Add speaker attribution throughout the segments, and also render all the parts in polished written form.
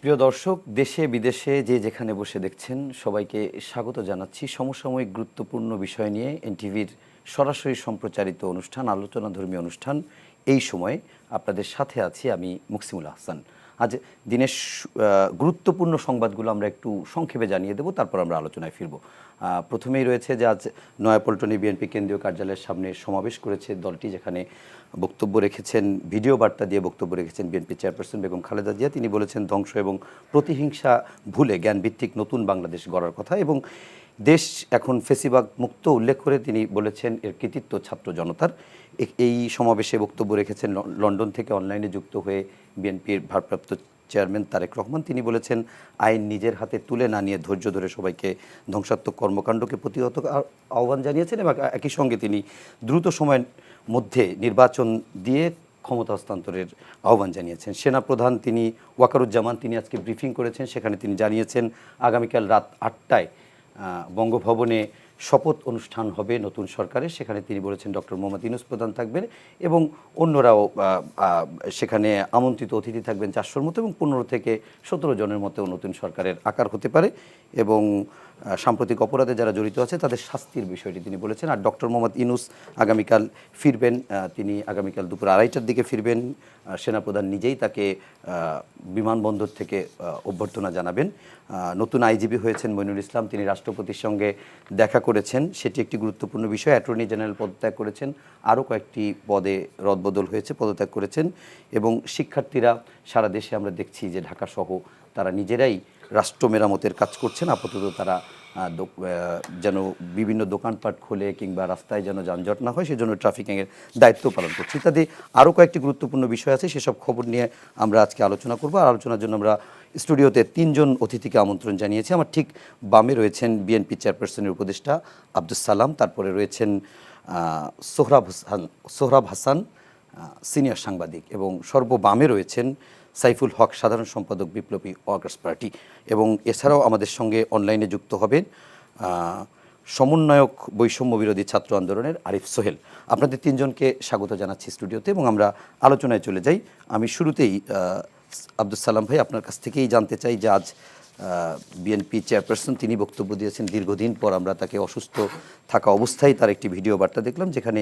Speaker 1: প্রিয় দর্শক, দেশে বিদেশে যে যেখানে বসে দেখছেন সবাইকে স্বাগত জানাচ্ছি সমসাময়িক গুরুত্বপূর্ণ বিষয় নিয়ে এনটিভির সরাসরি সম্প্রচারিত অনুষ্ঠান আলোচনাধর্মী অনুষ্ঠান। এই সময়ে আপনাদের সাথে আছি আমি মুকসিমুল আহসান। আজ দিনের গুরুত্বপূর্ণ সংবাদগুলো আমরা একটু সংক্ষেপে জানিয়ে দেব, তারপর আমরা আলোচনায় ফিরব। প্রথমেই রয়েছে যে আজ নয়াপল্টনে বিএনপি কেন্দ্রীয় কার্যালয়ের সামনে সমাবেশ করেছে দলটি, যেখানে বক্তব্য রেখেছেন, ভিডিও বার্তা দিয়ে বক্তব্য রেখেছেন বিএনপি চেয়ারপারসন বেগম খালেদা জিয়া। তিনি বলেছেন ধ্বংস এবং প্রতিহিংসা ভুলে জ্ঞানভিত্তিক নতুন বাংলাদেশ গড়ার কথা এবং দেশ এখন ফেসিবাদ মুক্ত উল্লেখ করে তিনি বলেছেন এর কৃতিত্ব ছাত্র জনতার। এই সমাবেশে বক্তব্য রেখেছেন লন্ডন থেকে অনলাইনে যুক্ত হয়ে বিএনপির ভারপ্রাপ্ত চেয়ারম্যান তারেক রহমান। তিনি বলেছেন আইন নিজের হাতে তুলে না নিয়ে ধৈর্য ধরে সবাইকে ধ্বংসাত্মক কর্মকাণ্ডকে প্রতিহত আহ্বান জানিয়েছেন এবং একই সঙ্গে তিনি দ্রুত সময়ের মধ্যে নির্বাচন দিয়ে ক্ষমতা হস্তান্তরের আহ্বান জানিয়েছেন। সেনাপ্রধান তিনি ওয়াকারুজ্জামান তিনি আজকে ব্রিফিং করেছেন, সেখানে তিনি জানিয়েছেন আগামীকাল রাত 8টায় বঙ্গভবনে শপথ অনুষ্ঠান হবে নতুন সরকারের। সেখানে তিনি বলেছেন ডক্টর মোহাম্মদ ইউনূস প্রধান থাকবেন এবং অন্যরাও সেখানে আমন্ত্রিত অতিথি থাকবেন 400-র মতো এবং 15 থেকে 17 জনের মতো নতুন সরকারের আকার হতে পারে এবং সাম্প্রতিক অপরাধে যারা জড়িত আছে তাদের শাস্তির বিষয়টি তিনি বলেছেন। আর ডক্টর মোহাম্মদ ইউনূস আগামীকাল ফিরবেন, তিনি আগামীকাল দুপুর 2:30টার দিকে ফিরবেন। সেনাপ্রধান নিজেই তাকে বিমানবন্দর থেকে অভ্যর্থনা জানাবেন। নতুন আইজিপি হয়েছেন মইনুল ইসলাম, তিনি রাষ্ট্রপতির সঙ্গে দেখা করেছেন, সেটি একটি গুরুত্বপূর্ণ বিষয়। অ্যাটর্নি জেনারেল পদত্যাগ করেছেন, আরও কয়েকটি পদে রদবদল হয়েছে, পদত্যাগ করেছেন এবং শিক্ষার্থীরা সারা দেশে আমরা দেখছি যে ঢাকা সহ তারা নিজেরাই রাষ্ট্র মেরামতের কাজ করছেন। আপাতত তারা যেন বিভিন্ন দোকানপাট খোলে কিংবা রাস্তায় যেন যানজট না হয় সেজন্য ট্রাফিকিংয়ের দায়িত্ব পালন করছে ইত্যাদি আরও কয়েকটি গুরুত্বপূর্ণ বিষয় আছে, সেসব খবর নিয়ে আমরা আজকে আলোচনা করব। আর আলোচনার জন্য আমরা স্টুডিওতে 3 জন অতিথিকে আমন্ত্রণ জানিয়েছি। আমার ঠিক বামে রয়েছেন বিএনপি চেয়ারপারসনের উপদেষ্টা আব্দুস সালাম, তারপরে রয়েছেন সোহরাব হাসান সিনিয়র সাংবাদিক এবং সর্ববামে রয়েছেন সাইফুল হক সাধারণ সম্পাদক বিপ্লবী ওয়ার্কার্স পার্টি এবং এছাড়াও আমাদের সঙ্গে অনলাইনে যুক্ত হবেন সমন্বয়ক বৈষম্য বিরোধী ছাত্র আন্দোলনের আরিফ সোহেল। আপনাদের 3 জনকে স্বাগত জানাচ্ছি স্টুডিওতে এবং আমরা আলোচনায় চলে যাই। আমি শুরুতেই আব্দুস সালাম ভাই আপনার কাছ থেকেই জানতে চাই যে আজ বিএনপি চেয়ারপারসন তিনি বক্তব্য দিয়েছেন, দীর্ঘদিন পর আমরা তাকে অসুস্থ থাকা অবস্থায় তার একটি ভিডিও বার্তা দেখলাম যেখানে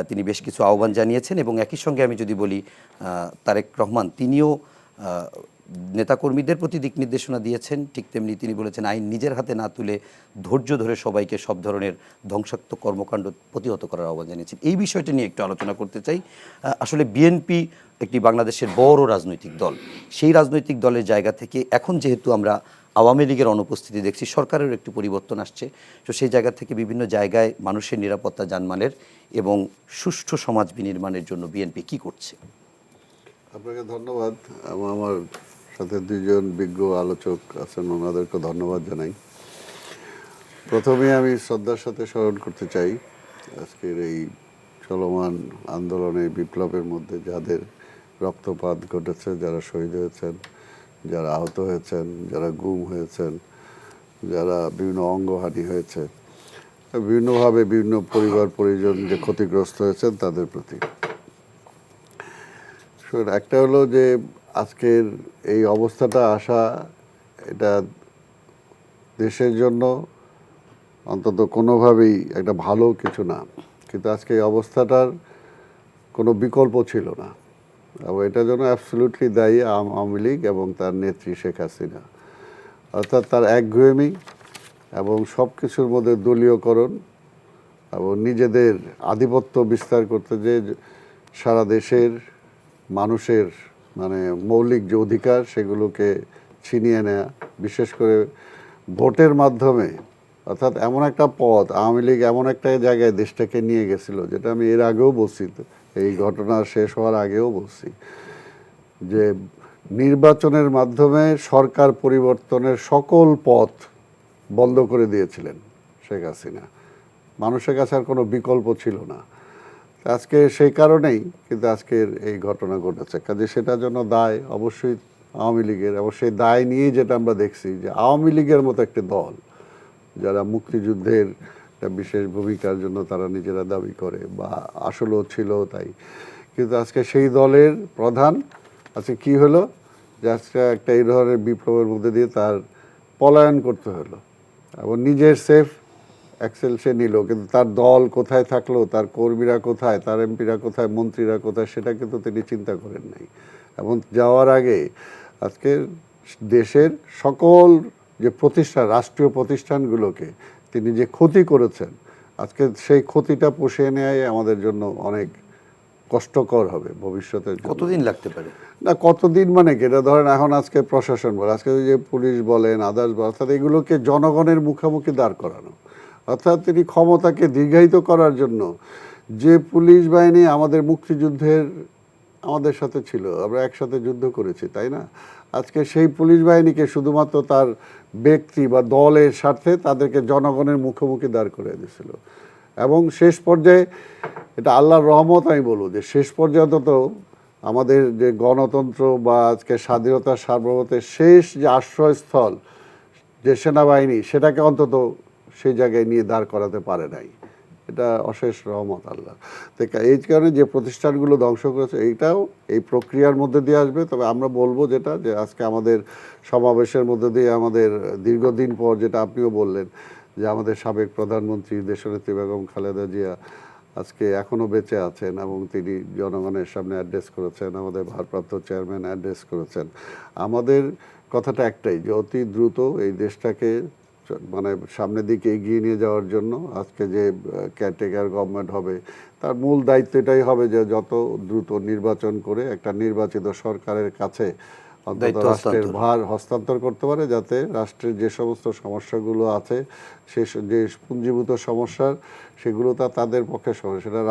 Speaker 1: তিনি বেশ কিছু আহ্বান জানিয়েছেন এবং একই সঙ্গে আমি যদি বলি তারেক রহমান তিনিও নেতাকর্মীদের প্রতি দিক নির্দেশনা দিয়েছেন, ঠিক তেমনি তিনি বলেছেন আইন নিজের হাতে না তুলে ধৈর্য ধরে সবাইকে সব ধরনের ধ্বংসাত্মক কর্মকাণ্ড প্রতিহত করার আহ্বান জানিয়েছেন। এই বিষয়টি নিয়ে একটু আলোচনা করতে চাই। আসলে বিএনপি একটি বাংলাদেশের বড় রাজনৈতিক দল, সেই রাজনৈতিক দলের জায়গা থেকে এখন যেহেতু আমরা আওয়ামী লীগের অনুপস্থিতি দেখছি, সরকারের একটি পরিবর্তন আসছে, তো সেই জায়গা থেকে বিভিন্ন জায়গায় মানুষের নিরাপত্তা জানমালের এবং সুষ্ঠু সমাজ বিনির্মাণের জন্য বিএনপি কি করছে?
Speaker 2: আপনাকে ধন্যবাদ। আমার সাথে 2 জন বিজ্ঞ আলোচক আছেন, ওনাদেরকে ধন্যবাদ জানাই। প্রথমে আমি শ্রদ্ধার সাথে স্মরণ করতে চাই আজকের এই চলমান আন্দোলনে বিপ্লবের মধ্যে যাদের রক্তপাত ঘটেছে, যারা শহীদ হয়েছেন, যারা আহত হয়েছেন, যারা গুম হয়েছেন, যারা বিভিন্ন অঙ্গহানি হয়েছে, বিভিন্নভাবে বিভিন্ন পরিবার পরিজন যে ক্ষতিগ্রস্ত হয়েছেন তাদের প্রতি। একটা হলো যে আজকের এই অবস্থাটা আসা, এটা দেশের জন্য অন্তত কোনোভাবেই একটা ভালো কিছু না, কিন্তু আজকে এই অবস্থাটার কোনো বিকল্প ছিল না এবং এটার জন্য অ্যাবসলিউটলি দায়ী আওয়ামী লীগ এবং তার নেত্রী শেখ হাসিনা। অর্থাৎ তার একগুঁয়েমি এবং সব কিছুর মধ্যে দলীয়করণ এবং নিজেদের আধিপত্য বিস্তার করতে যে সারা দেশের মানুষের মৌলিক যে অধিকার সেগুলোকে ছিনিয়ে নেয়া, বিশেষ করে ভোটের মাধ্যমে। অর্থাৎ এমন একটা পথ আওয়ামী লীগ এমন একটা জায়গায় দেশটাকে নিয়ে গেছিল, যেটা আমি এর আগেও বলছি, এই ঘটনা শেষ হওয়ার আগেও বলছি, যে নির্বাচনের মাধ্যমে সরকার পরিবর্তনের সকল পথ বন্ধ করে দিয়েছিলেন শেখ হাসিনা। মানুষের কাছে আর কোনো বিকল্প ছিল না। আজকে সেই কারণেই কিন্তু আজকের এই ঘটনা ঘটেছে। কাজে সেটার জন্য দায় অবশ্যই আওয়ামী লীগের এবং সেই দায় নিয়েই যেটা আমরা দেখছি যে আওয়ামী লীগের মতো একটি দল যারা মুক্তিযুদ্ধের একটা বিশেষ ভূমিকার জন্য তারা নিজেরা দাবি করে বা আসলেও ছিল তাই, কিন্তু আজকে সেই দলের প্রধান আজকে কি হলো যে আজকে একটা এই ধরনের বিপ্লবের মধ্যে দিয়ে তার পলায়ন করতে হলো এবং নিজের সেফ অ্যাক্সেল সে নিল, কিন্তু তার দল কোথায় থাকলো, তার কর্মীরা কোথায়, তার এমপিরা কোথায়, মন্ত্রীরা কোথায়, সেটা কিন্তু তিনি চিন্তা করেন নাই। এবং যাওয়ার আগে আজকে দেশের সকল যে প্রতিষ্ঠান, রাষ্ট্রীয় প্রতিষ্ঠানগুলোকে তিনি যে ক্ষতি করেছেন, আজকে সেই ক্ষতিটা পুষিয়ে নেওয়াই আমাদের জন্য অনেক কষ্টকর হবে ভবিষ্যতের জন্য।
Speaker 1: কতদিন লাগতে পারে?
Speaker 2: না কতদিন মানে কি, এটা ধরেন এখন আজকে প্রশাসন বলে, আজকে যে পুলিশ বলেন, আদার্স বলেন, অর্থাৎ এগুলোকে জনগণের মুখোমুখি দাঁড় করানো, অর্থাৎ তিনি ক্ষমতাকে দীর্ঘায়িত করার জন্য যে পুলিশ বাহিনী আমাদের মুক্তিযুদ্ধের আমাদের সাথে ছিল, আমরা একসাথে যুদ্ধ করেছি, তাই না? আজকে সেই পুলিশ বাহিনীকে শুধুমাত্র তার ব্যক্তি বা দলের স্বার্থে তাদেরকে জনগণের মুখোমুখি দাঁড় করে দিয়েছিল। এবং শেষ পর্যায়ে এটা আল্লাহর রহমত আমি বলবো যে শেষ পর্যায়ে অন্তত আমাদের যে গণতন্ত্র বা আজকে স্বাধীনতার সার্বভৌমত্বের শেষ যে আশ্রয়স্থল যে সেনাবাহিনী, সেটাকে অন্তত সেই জায়গায় নিয়ে দাঁড় করাতে পারে নাই। এটা অশেষ রহমত আল্লাহ। তো এই কারণে যে প্রতিষ্ঠানগুলো ধ্বংস করেছে এইটাও এই প্রক্রিয়ার মধ্যে দিয়ে আসবে। তবে আমরা বলবো যেটা, যে আজকে আমাদের সমাবেশের মধ্যে দিয়ে আমাদের দীর্ঘদিন পর, যেটা আপনিও বললেন, যে আমাদের সাবেক প্রধানমন্ত্রী দেশনেত্রী বেগম খালেদা জিয়া আজকে এখনও বেঁচে আছেন এবং তিনি জনগণের সামনে অ্যাড্রেস করেছেন, আমাদের ভারপ্রাপ্ত চেয়ারম্যান অ্যাড্রেস করেছেন। আমাদের কথাটা একটাই, যে অতি দ্রুত এই দেশটাকে মানে সামনের দিকে এগিয়ে নিয়ে যাওয়ার জন্য আজকে যে কেয়ারটেকার গভর্নমেন্ট হবে, তার মূল দায়িত্ব এটাই হবে যে যত দ্রুত নির্বাচন করে একটা নির্বাচিত সরকারের কাছে অন্তত রাষ্ট্রের ভার হস্তান্তর করতে পারে, যাতে রাষ্ট্রের যে সমস্ত সমস্যাগুলো আছে, সে যে পুঞ্জীভূত সমস্যার, সেগুলো তাদের পক্ষে সহজ, সেটা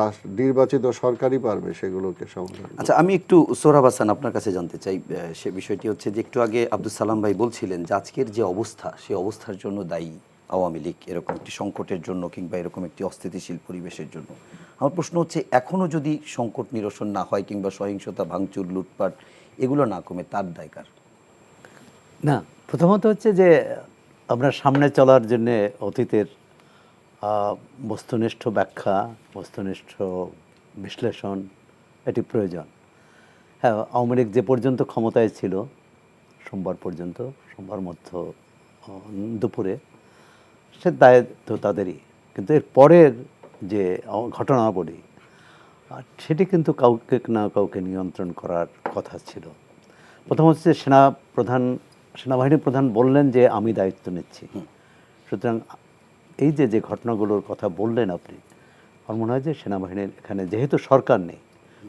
Speaker 2: নির্বাচিত সরকারই পারবে সেগুলোকে সমাধান।
Speaker 1: আচ্ছা, আমি একটু সোহরাব হাসান আপনার কাছে জানতে চাই, সে বিষয়টি হচ্ছে যে একটু আগে আব্দুল সালাম ভাই বলছিলেন যে আজকের যে অবস্থা, সেই অবস্থার জন্য দায়ী আওয়ামী লীগ, এরকম একটি সংকটের জন্য কিংবা এরকম একটি অস্থিতিশীল পরিবেশের জন্য। আমার প্রশ্ন হচ্ছে, এখনও যদি সংকট নিরসন না হয় কিংবা সহিংসতা, ভাঙচুর, লুটপাট এগুলো না কমে, তার দায় কার?
Speaker 3: না, প্রথমত হচ্ছে যে আমরা সামনে চলার জন্যে অতীতের বস্তুনিষ্ঠ ব্যাখ্যা, বস্তুনিষ্ঠ বিশ্লেষণ এটি প্রয়োজন। হ্যাঁ, আওয়ামী লীগ যে পর্যন্ত ক্ষমতায় ছিল, সোমবার পর্যন্ত, সোমবার মধ্য দুপুরে, সে দায়িত্ব তাদেরই। কিন্তু এর পরের যে ঘটনাবলী, সেটি কিন্তু কাউকে না কাউকে নিয়ন্ত্রণ করার কথা ছিল। প্রথম হচ্ছে সেনাবাহিনী প্রধান বললেন যে আমি দায়িত্ব নিচ্ছি। সুতরাং এই যে যে ঘটনাগুলোর কথা বললেন আপনি, আমার মনে হয় যে সেনাবাহিনীর এখানে যেহেতু সরকার নেই,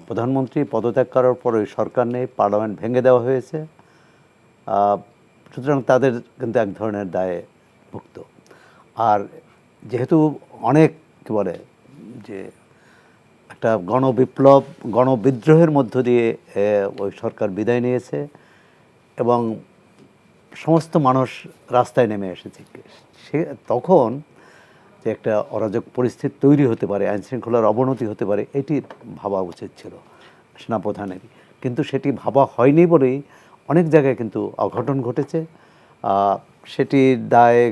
Speaker 3: প্রধানমন্ত্রী পদত্যাগ করার পর ওই সরকার নেই, পার্লামেন্ট ভেঙে দেওয়া হয়েছে, সুতরাং তাদের কিন্তু এক ধরনের দায়ে ভুক্ত। আর যেহেতু অনেক কী বলে যে একটা গণবিপ্লব, গণবিদ্রোহের মধ্য দিয়ে ওই সরকার বিদায় নিয়েছে এবং সমস্ত মানুষ রাস্তায় নেমে এসেছে, সে তখন যে একটা অরাজক পরিস্থিতি তৈরি হতে পারে, আইনশৃঙ্খলার অবনতি হতে পারে, এটি ভাবা উচিত ছিল সেনাপ্রধানেরই। কিন্তু সেটি ভাবা হয়নি বলেই অনেক জায়গায় কিন্তু অঘটন ঘটেছে। সেটির দায়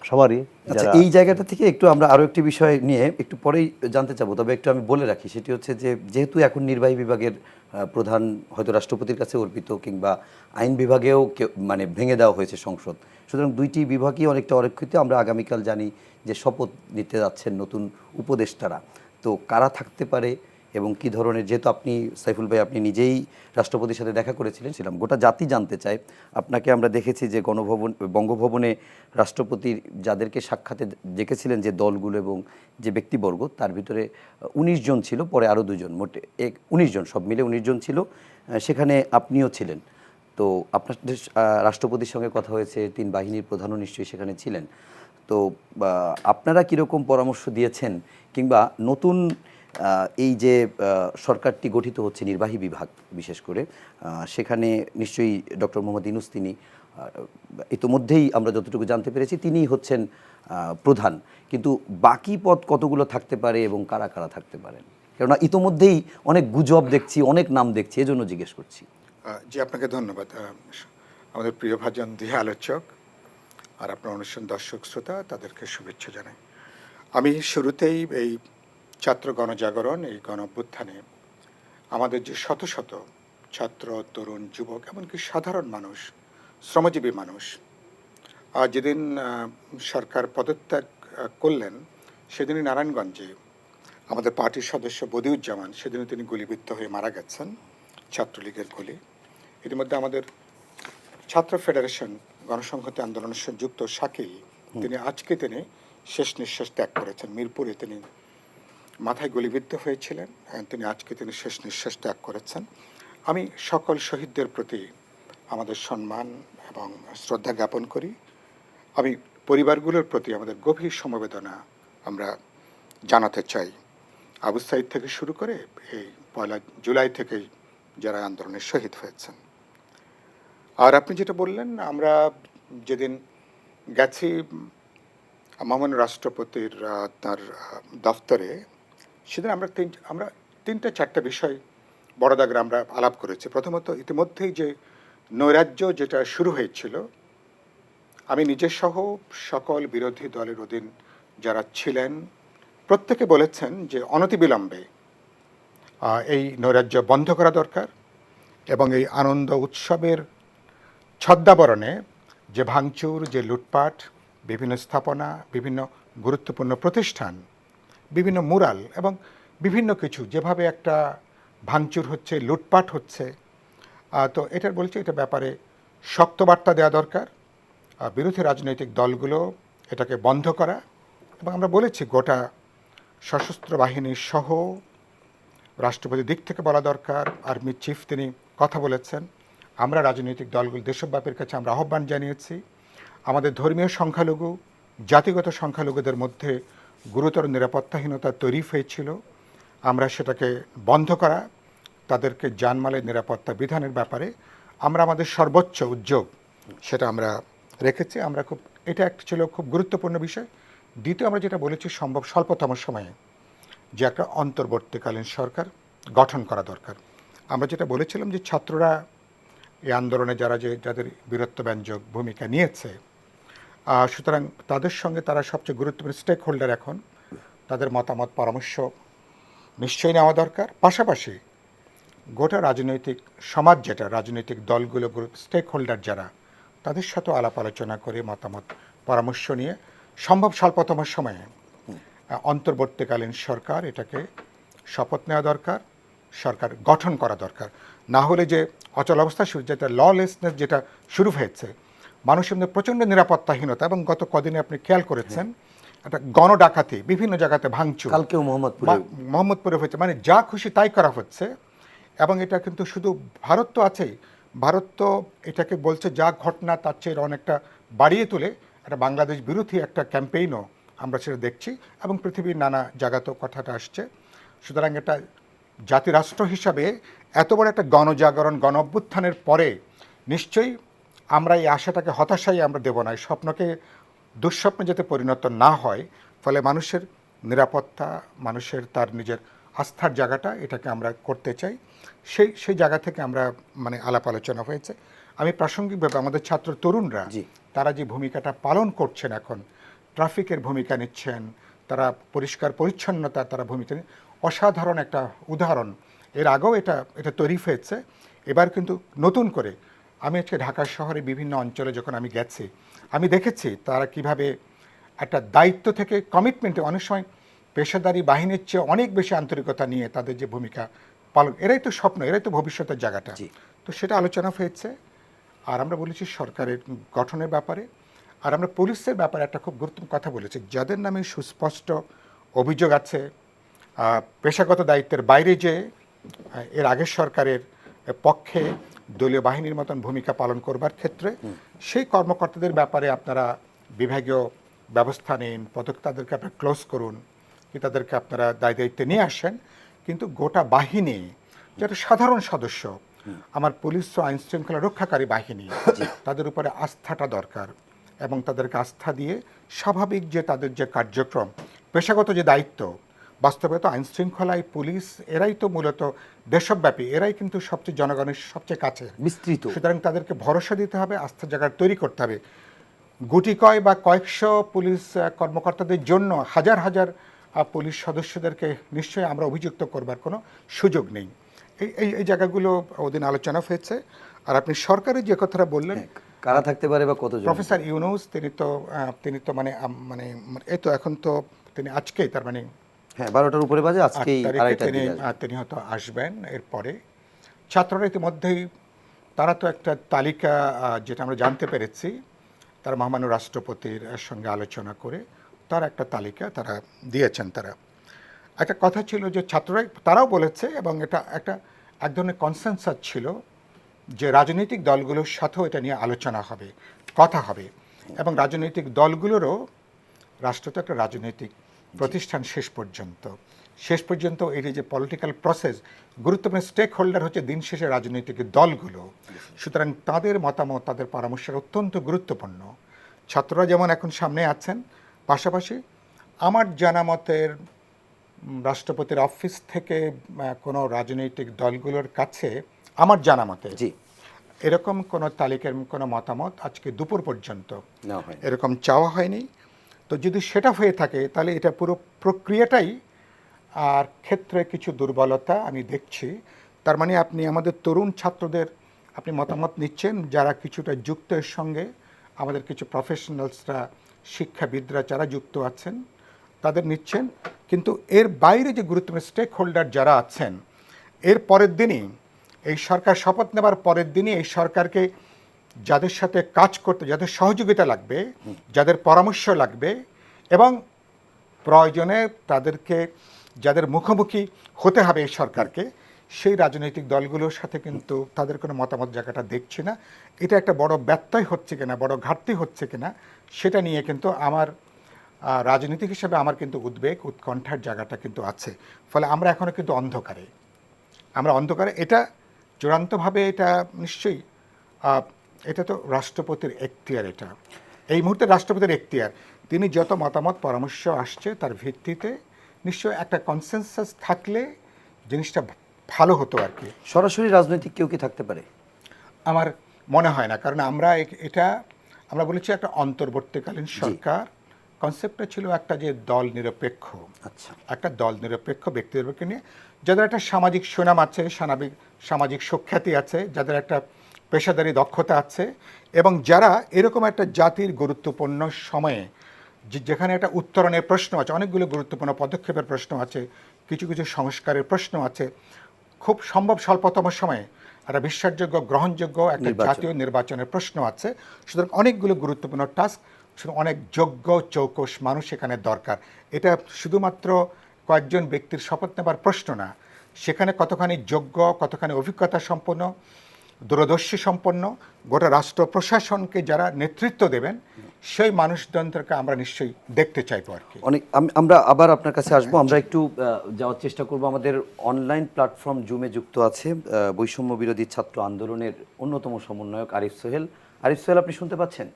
Speaker 3: সবারই।
Speaker 1: আচ্ছা, এই জায়গাটা থেকে একটু আমরা আরও একটি বিষয় নিয়ে একটু পরেই জানতে চাবো, তবে একটু আমি বলে রাখি, সেটি হচ্ছে যে যেহেতু এখন নির্বাহী বিভাগের প্রধান হয়তো রাষ্ট্রপতির কাছে অর্পিত, কিংবা আইন বিভাগেও মানে ভেঙে দেওয়া হয়েছে সংসদ, সুতরাং দুইটি বিভাগই অনেকটা অরক্ষিত। আমরা আগামীকাল জানি যে শপথ নিতে যাচ্ছেন নতুন উপদেষ্টারা, তো কারা থাকতে পারে এবং কি ধরনের, যেহেতু আপনি সাইফুল ভাই আপনি নিজেই রাষ্ট্রপতির সাথে দেখা করেছিলেন, গোটা জাতি জানতে চায়। আপনাকে আমরা দেখেছি যে বঙ্গভবনে রাষ্ট্রপতির যাদেরকে সাক্ষাতে ডেকেছিলেন, যে দলগুলো এবং যে ব্যক্তিবর্গ, তার ভিতরে ১৯ জন ছিল, পরে আরও 2 জন, মোটে 19 জন, সব মিলে 19 জন ছিল। সেখানে আপনিও ছিলেন। তো আপনাদের রাষ্ট্রপতির সঙ্গে কথা হয়েছে, 3 বাহিনীর প্রধানও নিশ্চয়ই সেখানে ছিলেন। তো আপনারা কীরকম পরামর্শ দিয়েছেন, কিংবা নতুন এই যে সরকারটি গঠিত হচ্ছে, নির্বাহী বিভাগ বিশেষ করে, সেখানে নিশ্চয়ই ডক্টর মোহাম্মদ ইউনূস তিনি ইতোমধ্যেই আমরা যতটুকু জানতে পেরেছি তিনিই হচ্ছেন প্রধান, কিন্তু বাকি পদ কতগুলো থাকতে পারে এবং কারা কারা থাকতে পারেন? কেননা ইতোমধ্যেই অনেক গুজব দেখছি, অনেক নাম দেখছি, এজন্য জিজ্ঞেস করছি।
Speaker 4: জি, আপনাকে ধন্যবাদ। আমাদের প্রিয় ভাজন দুই আলোচক আর আপনার অনুষ্ঠান দর্শক শ্রোতা, তাদেরকে শুভেচ্ছা জানাই। আমি শুরুতেই এই ছাত্র গণজাগরণ, এই গণ অভ্যুত্থানে আমাদের যে শত শত ছাত্র, তরুণ, যুবক, এমনকি সাধারণ মানুষ, শ্রমজীবী মানুষ যেদিন সরকার পদত্যাগ করলেন, সেদিনই নারায়ণগঞ্জে আমাদের পার্টির সদস্য বদিউজ্জামান, সেদিনও তিনি গুলিবিদ্ধ হয়ে মারা গেছেন ছাত্রলীগের গুলি। ইতিমধ্যে আমাদের ছাত্র ফেডারেশন গণসংহতি আন্দোলনের সঙ্গে যুক্ত শাকিল, তিনি শেষ নিঃশ্বাস ত্যাগ করেছেন। মিরপুরে তিনি মাথায় গুলিবিদ্ধ হয়েছিলেন, তিনি শেষ নিঃশ্বাস ত্যাগ করেছেন। আমি সকল শহীদদের প্রতি আমাদের সম্মান এবং শ্রদ্ধা জ্ঞাপন করি। আমি পরিবারগুলোর প্রতি আমাদের গভীর সমবেদনা আমরা জানাতে চাই। আবু সাইদ থেকে শুরু করে এই 1 জুলাই থেকেই যারা আন্দোলনে শহীদ হয়েছেন। আর আপনি যেটা বললেন, আমরা যেদিন গেছি মাননীয় রাষ্ট্রপতির তার দফতরে, সেদিন আমরা তিনটা চারটা বিষয় বড় দাগরে আমরা আলাপ করেছি। প্রথমত, ইতিমধ্যেই যে নৈরাজ্য যেটা শুরু হয়েছিল, আমি নিজে সহ সকল বিরোধী দলের অধীন যারা ছিলেন প্রত্যেকে বলেছেন যে অনতিবিলম্বে এই নৈরাজ্য বন্ধ করা দরকার এবং এই আনন্দ উৎসবের ছদ্মাবরণে যে ভাঙচুর, যে লুটপাট, বিভিন্ন স্থাপনা, বিভিন্ন গুরুত্বপূর্ণ প্রতিষ্ঠান, বিভিন্ন মুরাল এবং বিভিন্ন কিছু যেভাবে একটা ভাঙচুর হচ্ছে, লুটপাট হচ্ছে, তো এটা ব্যাপারে শক্ত বার্তা দেওয়া দরকার। বিরোধী রাজনৈতিক দলগুলো এটাকে বন্ধ করা, এবং আমরা বলেছি গোটা সশস্ত্র বাহিনী সহ রাষ্ট্রপতির দিক থেকে বলা দরকার, আর্মি চিফ তিনি কথা বলেছেন। আমরা রাজনৈতিক দলগুলো দেশব্যাপীর কাছে আমরা আহ্বান জানিয়েছি। আমাদের ধর্মীয় সংখ্যালঘু, জাতিগত সংখ্যালঘুদের মধ্যে গুরুতর নিরাপত্তাহীনতা তৈরি হয়েছিল, আমরা সেটাকে বন্ধ করা, তাদেরকে জানমালের নিরাপত্তা বিধানের ব্যাপারে আমরা আমাদের সর্বোচ্চ উদ্যোগ সেটা আমরা রেখেছি। এটা একটা ছিল খুব গুরুত্বপূর্ণ বিষয়। দ্বিতীয়, আমরা যেটা বলেছি সম্ভব স্বল্পতম সময়ে যে একটা অন্তর্বর্তীকালীন সরকার গঠন করা দরকার। আমরা যেটা বলেছিলাম যে ছাত্ররা এই আন্দোলনে যাদের বীরত্বব্যঞ্জক ভূমিকা নিয়েছে, সুতরাং তাদের সঙ্গে তারা সবচেয়ে গুরুত্বপূর্ণ স্টেক হোল্ডার। এখন তাদের মতামত পরামর্শ নিশ্চয়ই নেওয়া দরকার। পাশাপাশি গোটা রাজনৈতিক সমাজ, যেটা রাজনৈতিক দলগুলো স্টেক হোল্ডার যারা, তাদের সাথে আলাপ আলোচনা করে মতামত পরামর্শ নিয়ে সম্ভব স্বল্পতম সময়ে অন্তর্বর্তীকালীন সরকার এটাকে শপথ নেওয়া দরকার, সরকার গঠন করা দরকার। না হলে যে অচল অবস্থা যেটা ললেসনেস যেটা শুরু হয়েছে, মানুষের মধ্যে প্রচণ্ড নিরাপত্তাহীনতা, এবং গত কদিনে আপনি খেয়াল করেছেন একটা গণডাকাতি, বিভিন্ন জায়গাতে ভাঙচুর,
Speaker 1: কালকেও
Speaker 4: মোহাম্মদপুরে হয়েছে, মানে যা খুশি তাই করা হচ্ছে। এবং এটা কিন্তু শুধু ভারত তো আছেই, ভারত তো এটাকে বলছে যা ঘটনা তার চেয়ে অনেকটা বাড়িয়ে তুলে একটা বাংলাদেশ বিরোধী একটা ক্যাম্পেইনও আমরা সেটা দেখছি, এবং পৃথিবীর নানা জায়গাতেও কথাটা আসছে। সুতরাং এটা জাতিরাষ্ট্র হিসাবে এত বড় একটা গণজাগরণ, গণ অভ্যুত্থানের পরে নিশ্চয়ই আমরা এই আশাটাকে হতাশাই আমরা দেব না, এই স্বপ্নকে দুঃস্বপ্নে যাতে পরিণত না হয়। ফলে মানুষের নিরাপত্তা, মানুষের তার নিজের আস্থার জায়গাটা, এটাকে আমরা করতে চাই। সেই জায়গা থেকে আমরা আলাপ আলোচনা হয়েছে। আমি প্রাসঙ্গিকভাবে আমাদের ছাত্র তরুণরা তারা যে ভূমিকাটা পালন করছেন, এখন ট্রাফিকের ভূমিকা নিচ্ছেন, তারা পরিষ্কার পরিচ্ছন্নতা তারা ভূমিকা, অসাধারণ একটা উদাহরণ। এর আগেও এটা তৈরি হয়েছে, এবার কিন্তু নতুন করে। আমি আজকে ঢাকা শহরে বিভিন্ন অঞ্চলে যখন আমি গেছি, আমি দেখেছি তারা কিভাবে একটা দায়িত্ব থেকে কমিটমেন্টে, অনেক সময় পেশাদারি বাহিনীর চেয়ে অনেক বেশি আন্তরিকতা নিয়ে তাদের যে ভূমিকা পালন, এরাই তো স্বপ্ন, এরাই তো ভবিষ্যতের জায়গাটা। তো সেটা আলোচনা হয়েছে। আর আমরা বলেছি সরকারের গঠনের ব্যাপারে, আর আমরা পুলিশের ব্যাপারে একটা খুব গুরুত্বপূর্ণ কথা বলেছি, যাদের নামে সুস্পষ্ট অভিযোগ আছে, পেশাগত দায়িত্বের বাইরে যে এর আগের সরকারের পক্ষে দলীয় বাহিনীর মতন ভূমিকা পালন করবার ক্ষেত্রে সেই কর্মকর্তাদের ব্যাপারে আপনারা বিভাগীয় ব্যবস্থা নিন, তাদেরকে আপনারা ক্লোজ করুন, কি তাদেরকে আপনারা দায়িত্বে নিয়ে আসেন। কিন্তু গোটা বাহিনী যারা সাধারণ সদস্য, আমার পুলিশ ও আইন শৃঙ্খলা রক্ষাকারী বাহিনী, তাদের উপরে আস্থাটা দরকার, এবং তাদেরকে আস্থা দিয়ে স্বাভাবিক যে তাদের যে কার্যক্রম, পেশাগত যে দায়িত্ব, বাস্তবে তো আইন শৃঙ্খলায় পুলিশ এরাই তো মূলত দেশব্যাপী, এরাই কিন্তু সবচেয়ে জনগণের সবচেয়ে কাছে
Speaker 1: বিস্তৃত।
Speaker 4: সুতরাং তাদেরকে ভরসা দিতে হবে, আস্থার জায়গা তৈরি করতে হবে। গুটি কয় বা কয়েকশো পুলিশ কর্মকর্তাদের জন্য হাজার হাজার পুলিশ সদস্যদেরকে নিশ্চয়ই আমরা অভিযুক্ত করবার কোনো সুযোগ নেই। এই জায়গাগুলো ওদিন আলোচনা হয়েছে। আর আপনি সরকারের যে কথাটা বললেন,
Speaker 1: কারা থাকতে পারে বা কতজন?
Speaker 4: প্রফেসর ইউনূস তিনি তো মানে এই তো এখন তো তিনি আজকেই, তার মানে
Speaker 1: হ্যাঁ, 12টার উপরে বাজে,
Speaker 4: 8
Speaker 1: আজকেই
Speaker 4: তারিখে
Speaker 1: 2:30টার দিকে আসবে।
Speaker 4: তিনি হয়তো আসবেন। এরপরে ছাত্ররা ইতিমধ্যেই তারা তো একটা তালিকা, যেটা আমরা জানতে পেরেছি, তারা মহামান্য রাষ্ট্রপতির সঙ্গে আলোচনা করে তার একটা তালিকা তারা দিয়েছেন। তারা একটা কথা ছিল যে তারাও বলেছে, এবং এটা এক ধরনের কনসেনসাস ছিল যে রাজনৈতিক দলগুলোর সাথেও এটা নিয়ে আলোচনা হবে, কথা হবে, এবং রাজনৈতিক দলগুলোরও, রাষ্ট্র তো একটা রাজনৈতিক প্রতিষ্ঠান শেষ পর্যন্ত এই যে পলিটিক্যাল প্রসেস, গুরুত্বপূর্ণ স্টেক হোল্ডার হচ্ছে দিন শেষে রাজনৈতিক দলগুলো। সুতরাং তাদের মতামত, তাদের পরামর্শ অত্যন্ত গুরুত্বপূর্ণ। ছাত্ররা যেমন এখন সামনে আছেন, পাশাপাশি আমার জানা মতের রাষ্ট্রপতির অফিস থেকে কোনো রাজনৈতিক দলগুলোর কাছে আমার জানা মতে
Speaker 1: জি,
Speaker 4: এরকম কোনো তালিকার কোনো মতামত আজকে দুপুর পর্যন্ত
Speaker 1: নেওয়া হয়।
Speaker 4: এরকম চাওয়া হয়নি। তো যদি সেটা হয়ে থাকে তাহলে এটা পুরো প্রক্রিয়াটাই আর ক্ষেত্রে কিছু দুর্বলতা আমি দেখছি। তার মানে আপনি আমাদের তরুণ ছাত্রদের আপনি মতামত নিচ্ছেন, যারা কিছুটা যুক্ত এর সঙ্গে, আমাদের কিছু প্রফেশনালসরা, শিক্ষাবিদরা যারা যুক্ত আছেন তাদের নিচ্ছেন, কিন্তু এর বাইরে যে গুরুত্বপূর্ণ স্টেক হোল্ডার যারা আছেন, এর পরের দিনই এই সরকার শপথ নেবার পরের দিনই এই সরকারকে যাদের সাথে কাজ করতে, যাদের সহযোগিতা লাগবে, যাদের পরামর্শ লাগবে, এবং প্রয়োজনে তাদেরকে যাদের মুখোমুখি হতে হবে এই সরকারকে, সেই রাজনৈতিক দলগুলোর সাথে কিন্তু তাদের কোনো মতামত জায়গাটা দেখছি না। এটা একটা বড় ব্যত্যয় হচ্ছে কিনা, বড় ঘাটতি হচ্ছে কিনা, সেটা নিয়ে কিন্তু আমার রাজনীতিক হিসেবে আমার কিন্তু উদ্বেগ, উৎকণ্ঠার জায়গাটা কিন্তু আছে। ফলে আমরা এখনও কিন্তু অন্ধকারে। এটা চূড়ান্তভাবে এটা নিশ্চয়ই এটা তো রাষ্ট্রপতির এখতিয়ার। এটা এই মুহূর্তে রাষ্ট্রপতির এখতিয়ার। তিনি যত মতামত পরামর্শ আসছে তার ভিত্তিতে নিশ্চয়ই একটা কনসেনসাস থাকলে জিনিসটা ভালো হতো আর কি।
Speaker 1: সরাসরি রাজনৈতিক কেউ কি থাকতে পারে?
Speaker 4: আমার মনে হয় না, কারণ আমরা বলেছি একটা অন্তর্বর্তীকালীন সরকার। কনসেপ্টটা ছিল একটা যে দল নিরপেক্ষ,
Speaker 1: আচ্ছা,
Speaker 4: একটা দল নিরপেক্ষ ব্যক্তিদেরকে নিয়ে, যাদের একটা সামাজিক সুনাম আছে, সামাজিক সুখ্যাতি আছে, যাদের একটা পেশাদারি দক্ষতা আছে, এবং যারা এরকম একটা জাতির গুরুত্বপূর্ণ সময়ে যেখানে একটা উত্তরণের প্রশ্ন আছে, অনেকগুলো গুরুত্বপূর্ণ পদক্ষেপের প্রশ্ন আছে, কিছু সংস্কারের প্রশ্ন আছে, খুব সম্ভব স্বল্পতম সময়ে একটা বিশ্বাসযোগ্য, গ্রহণযোগ্য একটা জাতীয় নির্বাচনের প্রশ্ন আছে। সুতরাং অনেকগুলো গুরুত্বপূর্ণ টাস্ক, অনেক যোগ্য চৌকস মানুষ এখানে দরকার। এটা শুধুমাত্র কয়েকজন ব্যক্তির শপথ নেবার প্রশ্ন না, সেখানে কতখানি যোগ্য, কতখানি অভিজ্ঞতা সম্পন্ন, দূরদর্শী সম্পন্ন, গোটা রাষ্ট্র প্রশাসনকে যারা নেতৃত্ব দেবেন, সেই মানুষজনদেরকে আমরা নিশ্চয়ই দেখতে চাইবো আর কি।
Speaker 1: আমরা আবার আপনার কাছে আসবো। আমরা একটু যাওয়ার চেষ্টা করব। আমাদের অনলাইন প্ল্যাটফর্ম জুমে যুক্ত আছে বৈষম্য বিরোধী ছাত্র আন্দোলনের অন্যতম সমন্বয়ক আরিফ সোহেল। আরিফ সোহেল, আপনি শুনতে পাচ্ছেন?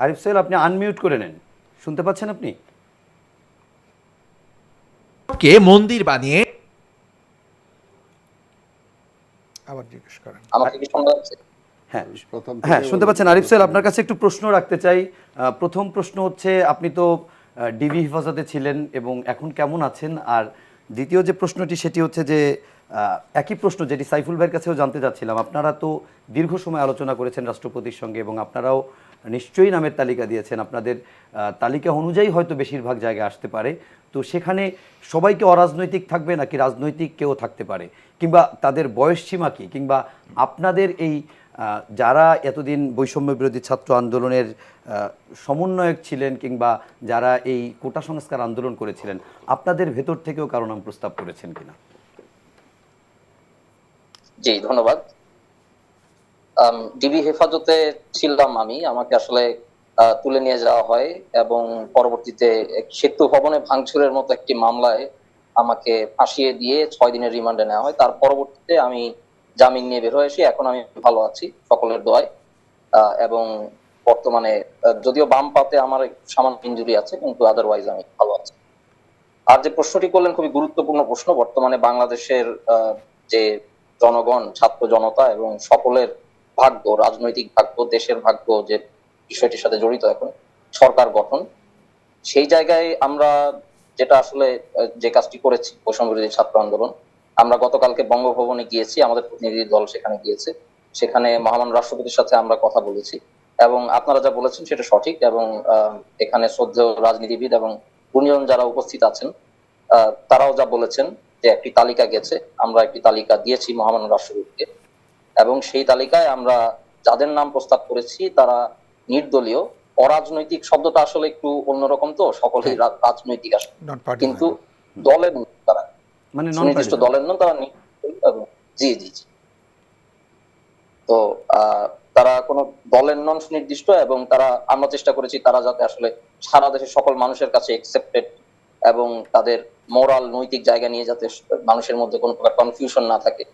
Speaker 1: আরিফ সোহেল, আপনি আনমিউট করে নেন। শুনতে পাচ্ছেন আপনি?
Speaker 5: কে মন্দির বানিয়ে
Speaker 4: আবার জিজ্ঞেস করেন।
Speaker 6: আমাকে কি শোনা যাচ্ছে?
Speaker 1: হ্যাঁ,
Speaker 2: প্রথম
Speaker 1: হ্যাঁ,
Speaker 2: থেকে
Speaker 1: শুনতে পাচ্ছেন। আরিফ সোহেল, আপনার কাছে একটু প্রশ্ন রাখতে চাই। প্রথম প্রশ্ন হচ্ছে, আপনি তো ডিবি হেফাজতে ছিলেন এবং এখন কেমন আছেন? আর দ্বিতীয় যে প্রশ্নটি সেটি হচ্ছে যে একই প্রশ্ন যেটি সাইফুল ভাইয়ের কাছেও জানতে চাচ্ছিলাম। আপনারা তো দীর্ঘ সময় আলোচনা করেছেন রাষ্ট্রপতির সঙ্গে এবং আপনারাও নিশ্চয়ই নামের তালিকা দিয়েছেন। আপনাদের তালিকা অনুযায়ী হয়তো বেশিরভাগ জায়গায় আসতে পারে। তো সেখানে সবাইকে অরাজনৈতিক থাকবে নাকি রাজনৈতিক কেউ থাকতে পারে, কিংবা তাদের বয়সসীমা কি, কিংবা আপনাদের এই যারা এতদিন বৈষম্য বিরোধী ছাত্র আন্দোলনের সমন্বয়ক ছিলেন কিংবা যারা এই কোটা সংস্কার আন্দোলন করেছিলেন, আপনাদের ভেতর থেকেও কারো নাম প্রস্তাব করেছেন কিনা?
Speaker 6: জি, ধন্যবাদ। ডিবি হেফাজতে ছিলাম আমি, আমাকে আসলে তুলে নিয়ে যাওয়া হয় এবং পরবর্তীতে সেতু ভবনে ভাঙচুরের মতো একটি মামলায় আমাকে ফাঁসিয়ে দিয়ে 6 দিনের রিমান্ডে নেওয়া হয়। তার পরবর্তীতে আমি জামিন নিয়ে বের হয়ে আসি। এখন আমি ভালো আছি সকলের দোয়ায়, এবং বর্তমানে যদিও বাম পাতে আমার সামান্য ইনজুরি আছে, কিন্তু আদারওয়াইজ আমি ভালো আছি। আর যে প্রশ্নটি করলেন খুবই গুরুত্বপূর্ণ প্রশ্ন। বর্তমানে বাংলাদেশের যে জনগণ, ছাত্র জনতা এবং সকলের ভাগ্য, রাজনৈতিক ভাগ্য, দেশের ভাগ্য যে বিষয়টির সাথে জড়িত এখন সরকার গঠন, সেই জায়গায় আমরা যেটা আসলে যে কাজটি করেছি বৈষম্য বিরোধী ছাত্র আন্দোলন, আমরা গতকালকে বঙ্গভবনে গিয়েছি, আমাদের প্রতিনিধি দল সেখানে গিয়েছে। সেখানে মহামান্য রাষ্ট্রপতির সাথে আমরা কথা বলেছি এবং আপনারা যা বলেছেন সেটা সঠিক। এবং এখানে শ্রদ্ধেয় রাজনীতিবিদ এবং গুণীজন যারা উপস্থিত আছেন তারাও যা বলেছেন যে একটি তালিকা গেছে, আমরা একটি তালিকা দিয়েছি মহামান্য রাষ্ট্রপতিকে এবং সেই তালিকায় আমরা যাদের নাম প্রস্তাব করেছি তারা নির্দলীয়। অরাজনৈতিক শব্দটা আসলে একটু অন্যরকম, তো সকলেই রাজনৈতিক আসলে,
Speaker 4: নট পার্টি
Speaker 6: কিন্তু দলের নন তারা,
Speaker 1: মানে নন
Speaker 6: সুনির্দিষ্ট দলের নন তারা জি জি জি। তো তারা কোনো দলের নন সুনির্দিষ্ট, এবং তারা, আমরা চেষ্টা করেছি তারা যাতে আসলে সারা দেশের সকল মানুষের কাছে একসেপ্টেড এবং তাদের মোরাল নৈতিক জায়গা নিয়ে যাতে মানুষের মধ্যে কোনো প্রকার কনফিউশন না থাকে,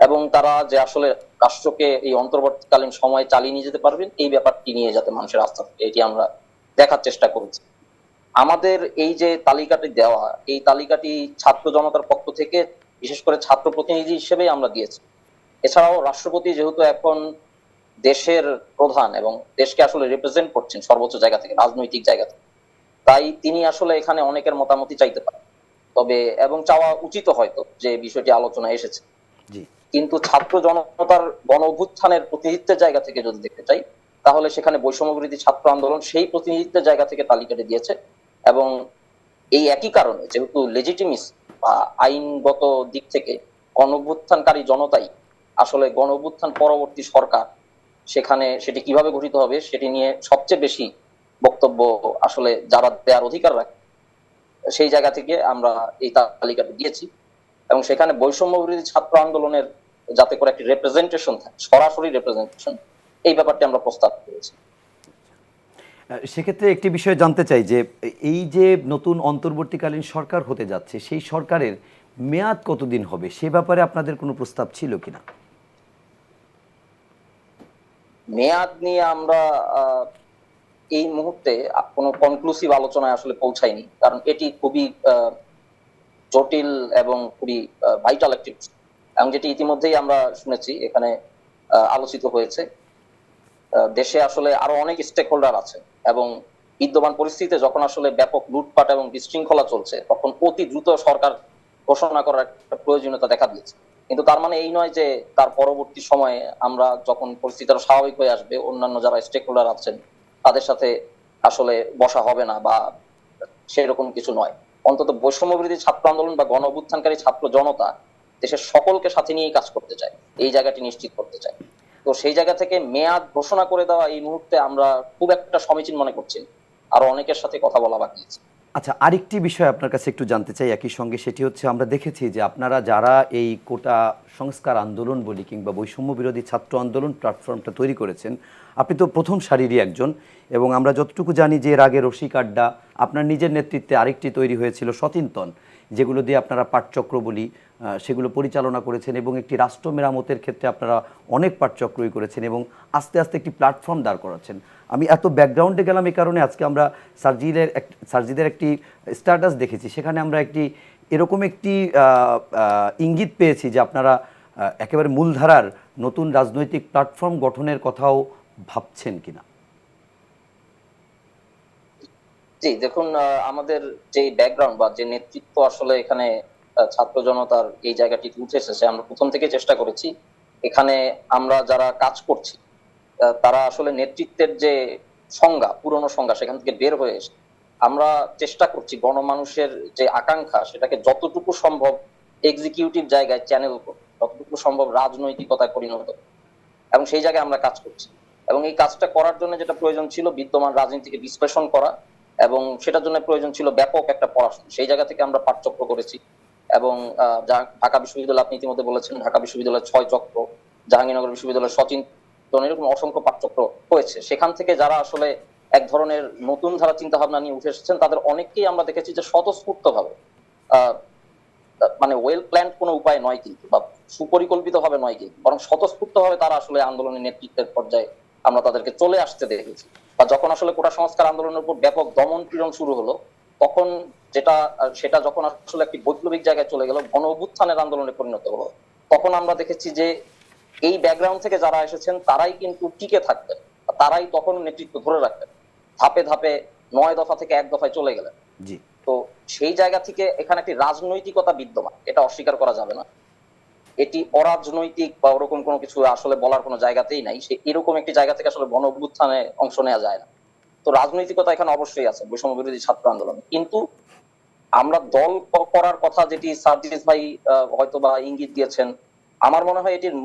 Speaker 6: এবং তারা যে আসলে রাষ্ট্রকে এই অন্তর্বর্তীকালীন সময়ে চালিয়ে নিয়ে যেতে পারবেন এই ব্যাপারটি নিয়ে যাতে মানুষের আস্থা থাকে, এটি আমরা দেখার চেষ্টা করেছি। আমাদের এই যে তালিকাটি দেওয়া, এই তালিকাটি ছাত্র জনতার পক্ষ থেকে বিশেষ করে ছাত্র প্রতিনিধি হিসেবে আমরা দিয়েছি। এছাড়াও রাষ্ট্রপতি যেহেতু এখন দেশের প্রধান এবং দেশকে আসলে রিপ্রেজেন্ট করছেন সর্বোচ্চ জায়গা থেকে, রাজনৈতিক জায়গা থেকে, তাই তিনি আসলে এখানে অনেকের মতামতই চাইতে পারেন, তবে এবং চাওয়া উচিত হয়তো যে বিষয়টি আলোচনায় এসেছে।
Speaker 1: জি।
Speaker 6: কিন্তু ছাত্র জনতার গণ অভ্যুত্থানের প্রতিনিধিত্বের জায়গা থেকে যদি দেখতে চাই, তাহলে সেখানে বৈষম্য বিরোধী ছাত্র আন্দোলন সেই প্রতিনিধিত্বের জায়গা থেকে তালিকাটি দিয়েছে। এবং এই একই কারণে, যেহেতু লেজিটিমিস বা আইনগত দিক থেকে গণ অভ্যুত্থানকারী জনতাই আসলে গণ অভ্যুত্থান পরবর্তী সরকার, সেখানে সেটি কিভাবে গঠিত হবে সেটি নিয়ে সবচেয়ে বেশি বক্তব্য আসলে যারা দেওয়ার অধিকার রাখে, সেই জায়গা থেকে আমরা এই তালিকাটি দিয়েছি। এবং সেখানে বৈষম্য বিরোধী ছাত্র আন্দোলনের যাতে করে একটি রিপ্রেজেন্টেশন থাকে, সরাসরি রিপ্রেজেন্টেশন, এই ব্যাপারটি আমরা প্রস্তাব করেছি।
Speaker 1: সেক্ষেত্রে একটি বিষয় জানতে চাই যে এই যে নতুন অন্তর্বর্তীকালীন সরকার হতে যাচ্ছে, সেই সরকারের মেয়াদ কতদিন হবে সে ব্যাপারে আপনাদের কোনো প্রস্তাব ছিল কিনা?
Speaker 6: মেয়াদ নিয়ে আমরা এই মুহূর্তে কোনো কনক্লুসিভ আলোচনায় আসলে পৌঁছাইনি, কারণ এটি খুবই জটিল এবং খুবই ভাইটাল একটি, এবং যেটি ইতিমধ্যেই আমরা শুনেছি এখানে আলোচিত হয়েছে। দেশে আসলে আরো অনেক স্টেক হোল্ডার আছে এবং বিদ্যমান পরিস্থিতিতে যখন আসলে ব্যাপক লুটপাট এবং বিশৃঙ্খলা চলছে, তখন অতি দ্রুত সরকার ঘোষণা করার একটা প্রয়োজনীয়তা দেখা দিয়েছে। কিন্তু তার মানে এই নয় যে তার পরবর্তী সময়ে আমরা যখন পরিস্থিতি আরো স্বাভাবিক হয়ে আসবে, অন্যান্য যারা স্টেক হোল্ডার আছেন তাদের সাথে আসলে বসা হবে না বা সেরকম কিছু নয়। অন্তত বৈষম্য বিরোধী ছাত্র আন্দোলন বা গণ অভ্যুত্থানকারী ছাত্র জনতা দেশের সকলকে সাথে নিয়েই কাজ করতে চায়, এই জায়গাটি নিশ্চিত করতে চায়। তো সেই জায়গা থেকে মেয়াদ ঘোষণা করে দেওয়া এই মুহূর্তে আমরা খুব একটা সমীচীন মনে করছি। আরো অনেকের সাথে কথা বলা বাকি আছে।
Speaker 1: আচ্ছা, আরেকটি বিষয় আপনার কাছে একটু জানতে চাই একই সঙ্গে, সেটি হচ্ছে আমরা দেখেছি যে আপনারা যারা এই কোটা সংস্কার আন্দোলন বলি কিংবা বৈষম্য বিরোধী ছাত্র আন্দোলন প্ল্যাটফর্মটা তৈরি করেছেন, আপনি তো প্রথম সারিরই একজন, এবং আমরা যতটুকু জানি যে এর আগে রসিক আড্ডা, আপনার নিজের নেতৃত্বে আরেকটি তৈরি হয়েছিল সচিন্তন, যেগুলো দিয়ে আপনারা পাঠচক্র বলি সেগুলো পরিচালনা করেছেন, এবং একটি রাষ্ট্র মেরামতের ক্ষেত্রে আপনারা অনেক পাঠচক্রই করেছেন এবং আস্তে আস্তে একটি প্ল্যাটফর্ম দাঁড় করাচ্ছেন। আমি এত ব্যাকগ্রাউন্ডে গেলাম এই কারণে, আজকে আমরা সার্জিদের একটি স্ট্যাটাস দেখেছি, সেখানে আমরা এরকম একটি ইঙ্গিত পেয়েছি যে আপনারা একেবারে মূলধারার নতুন রাজনৈতিক প্ল্যাটফর্ম গঠনের কথাও ভাবছেন কিনা।
Speaker 6: জি দেখুন, আমাদের যে ব্যাকগ্রাউন্ড বা যে নেতৃত্ব আসলে এখানে ছাত্র জনতার এই জায়গাটিতে উঠে এসেছে, আমরা প্রথম থেকে চেষ্টা করেছি এখানে আমরা যারা কাজ করছি তারা আসলে নেতৃত্বের যে সংজ্ঞা, পুরনো সংজ্ঞা, সেখান থেকে বের হয়ে এসে আমরা চেষ্টা করছি গণমানুষের যে আকাঙ্ক্ষা সেটাকে যতটুকু সম্ভব এক্সিকিউটিভ জায়গায় চ্যানেল করতে, যতটুকু সম্ভব রাজনৈতিকতায় পরিণত, এবং সেই জায়গায় আমরা কাজ করছি। এবং এই কাজটা করার জন্য যেটা প্রয়োজন ছিল বিদ্যমান রাজনীতিকে বিশ্লেষণ করা, এবং সেটার জন্য প্রয়োজন ছিল ব্যাপক একটা পড়াশোনা। সেই জায়গা থেকে আমরা পাঠচক্র করেছি এবং ঢাকা বিশ্ববিদ্যালয়, আপনি ইতিমধ্যে বলেছেন ঢাকা বিশ্ববিদ্যালয়ের 6 চক্র, জাহাঙ্গীরনগর বিশ্ববিদ্যালয়ের সচিন্তন, এরকম অসংখ্য পাঠচক্র হয়েছে। সেখান থেকে যারা আসলে এক ধরনের নতুন ধারা চিন্তা ভাবনা নিয়ে উঠে এসেছেন তাদের অনেককেই আমরা দেখেছি যে স্বতঃস্ফূর্ত ভাবে, মানে ওয়েল প্ল্যান্ড কোনো উপায় নয় কিন্তু, বা সুপরিকল্পিত ভাবে নয় কিন্তু, বরং স্বতঃস্ফূর্ত ভাবে তারা আসলে আন্দোলনের নেতৃত্বের পর্যায়ে আমরা তাদেরকে চলে আসতে দেখেছি। বা যখন আসলে কোটা সংস্কার আন্দোলনের উপর ব্যাপক দমন পীড়ন শুরু হলো, তখন সেটা যখন আসলে একটি বৈপ্লবিক জায়গায় চলে গেল, গণ অভ্যুত্থানের আন্দোলনে পরিণত হলো, তখন আমরা দেখেছি যে এই ব্যাকগ্রাউন্ড থেকে যারা এসেছেন তারাই কিন্তু টিকে থাকতেন, তারাই তখন নেতৃত্ব ধরে রাখতেন। ধাপে ধাপে 9 দফা থেকে 1 দফায় চলে গেলেন।
Speaker 1: জি।
Speaker 6: তো সেই জায়গা থেকে এখানে একটি রাজনৈতিকতা বিদ্যমান, এটা অস্বীকার করা যাবে না। এটি অরাজনৈতিক বা ওরকম কোনো কিছু আসলে বলার কোনো জায়গাতেই নাই। সে এরকম একটি জায়গা থেকে আসলে গণ অভ্যুত্থানে অংশ নেওয়া যায় না। তো রাজনৈতিকতা এখানে অবশ্যই আছে বৈষম্য বিরোধী ছাত্র আন্দোলনে। কিন্তু আমরা দল করার কথা যেটি সার্জিস ভাই হয়তো বা ইঙ্গিত দিয়েছেন, আমার মনে হয় এটির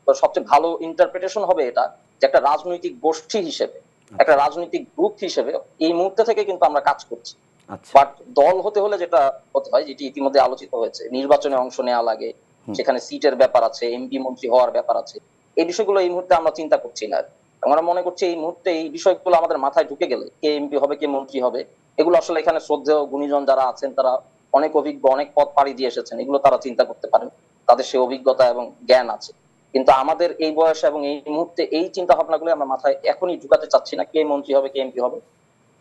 Speaker 6: সবচেয়ে ভালো ইন্টারপ্রিটেশন হবে এটা যে একটা রাজনৈতিক গোষ্ঠী হিসেবে, একটা রাজনৈতিক গ্রুপ হিসেবে এই মুহূর্তে থেকে কিন্তু আমরা কাজ করছি।
Speaker 1: আচ্ছা।
Speaker 6: বাট দল হতে হলে যেটা হতে হয়, যেটি ইতিমধ্যে আলোচিত হয়েছে, নির্বাচনে অংশ নেওয়া লাগে, সেখানে সিটের ব্যাপার আছে, এমপি মন্ত্রী হওয়ার ব্যাপার আছে, এই বিষয়গুলো এই মুহূর্তে আমরা চিন্তা করছি না। আমরা মনে করছি এই মুহূর্তে এই বিষয়গুলো আমাদের মাথায় ঢুকে গেলে কে এমপি হবে, কে মন্ত্রী হবে, এগুলো আসলে এখানে শ্রদ্ধেয় গুণীজন যারা আছেন তারা অনেক অভিজ্ঞ, অনেক পথ পাড়ি দিয়ে এসেছেন, এগুলো তারা চিন্তা করতে পারেন, তাদের সেই অভিজ্ঞতা এবং জ্ঞান আছে। কিন্তু আমাদের এই বয়সে এবং এই মুহূর্তে এই চিন্তা ভাবনাগুলো আমরা মাথায় এখনই ঢুকাতে চাচ্ছি না, কে মন্ত্রী হবে, কে এমপি হবে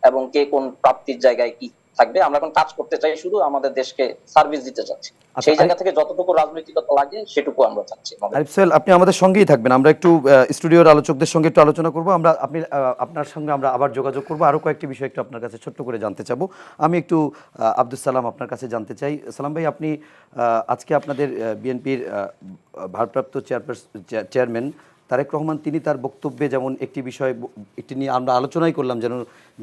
Speaker 6: এবং কে কোন প্রাপ্তির জায়গায় কি থাকবে। আমরা এখন কাজ করতে চাই, শুধু আমাদের দেশকে সার্ভিস দিতে চাচ্ছি।
Speaker 1: আচ্ছা,
Speaker 6: সেই জায়গা থেকে যতটুকু রাজনৈতিকতা লাগে সেটুকু আমরা চাচ্ছি।
Speaker 1: আরিফ সোহেল, আপনি আমাদের সঙ্গেই থাকবেন। আমরা একটু স্টুডিওর আলোচকদের সঙ্গে একটু আলোচনা করব। আপনার সঙ্গে আমরা আবার যোগাযোগ করব। আরও কয়েকটি বিষয় একটু আপনার কাছে ছোট্ট করে জানতে চাবো। আমি একটু আব্দুল সালাম আপনার কাছে জানতে চাই। সালাম ভাই, আপনি আজকে আপনাদের বিএনপির ভারপ্রাপ্ত চেয়ারম্যান তারেক রহমান, তিনি তার বক্তব্যে যেমন একটি বিষয় একটি নিয়ে আমরা আলোচনাই করলাম, যেন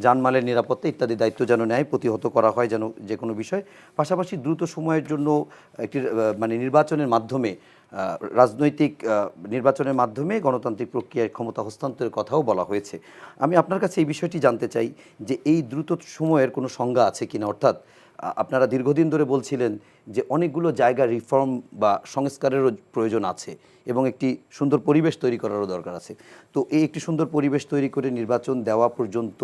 Speaker 1: জানমালের নিরাপত্তা ইত্যাদি দায়িত্ব যেন নেয়, প্রতিহত করা হয় যেন যে কোনো বিষয়, পাশাপাশি দ্রুত সময়ের জন্য একটি মানে নির্বাচনের মাধ্যমে রাজনৈতিক নির্বাচনের মাধ্যমে গণতান্ত্রিক প্রক্রিয়ায় ক্ষমতা হস্তান্তরের কথাও বলা হয়েছে। আমি আপনার কাছে এই বিষয়টি জানতে চাই যে এই দ্রুত সময়ের কোনো সংজ্ঞা আছে কিনা, অর্থাৎ আপনারা দীর্ঘদিন ধরে বলছিলেন যে অনেকগুলো জায়গা রিফর্ম বা সংস্কারেরও প্রয়োজন আছে এবং একটি সুন্দর পরিবেশ তৈরি করারও দরকার আছে। তো এই একটি সুন্দর পরিবেশ তৈরি করে নির্বাচন দেওয়া পর্যন্ত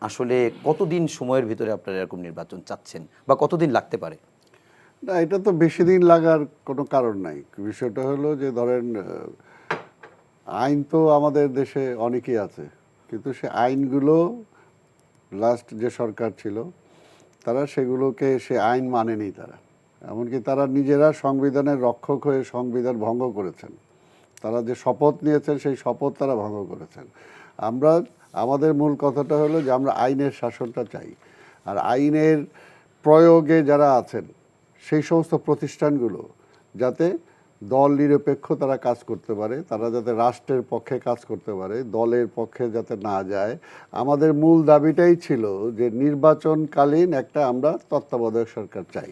Speaker 1: আসলে কতদিন সময়ের ভিতরে আপনারা এরকম নির্বাচন চাচ্ছেন বা কতদিন লাগতে পারে?
Speaker 2: না, এটা তো বেশি দিন লাগার কোনো কারণ নাই। বিষয়টা হলো যে ধরেন আইন তো আমাদের দেশে অনেকই আছে, কিন্তু সে আইনগুলো লাস্ট যে সরকার ছিল তারা সেগুলোকে সে আইন মানেনি। তারা এমনকি তারা নিজেরা সংবিধানের রক্ষক হয়ে সংবিধান ভঙ্গ করেছেন। তারা যে শপথ নিয়েছেন সেই শপথ তারা ভঙ্গ করেছেন। আমাদের মূল কথাটা হলো যে আমরা আইনের শাসনটা চাই, আর আইনের প্রয়োগে যারা আছেন সেই সমস্ত প্রতিষ্ঠানগুলো যাতে দল নিরপেক্ষ তারা কাজ করতে পারে, তারা যাতে রাষ্ট্রের পক্ষে কাজ করতে পারে, দলের পক্ষে যাতে না যায়। আমাদের মূল দাবিটাই ছিল যে নির্বাচনকালীন একটা আমরা তত্ত্বাবধায়ক সরকার চাই।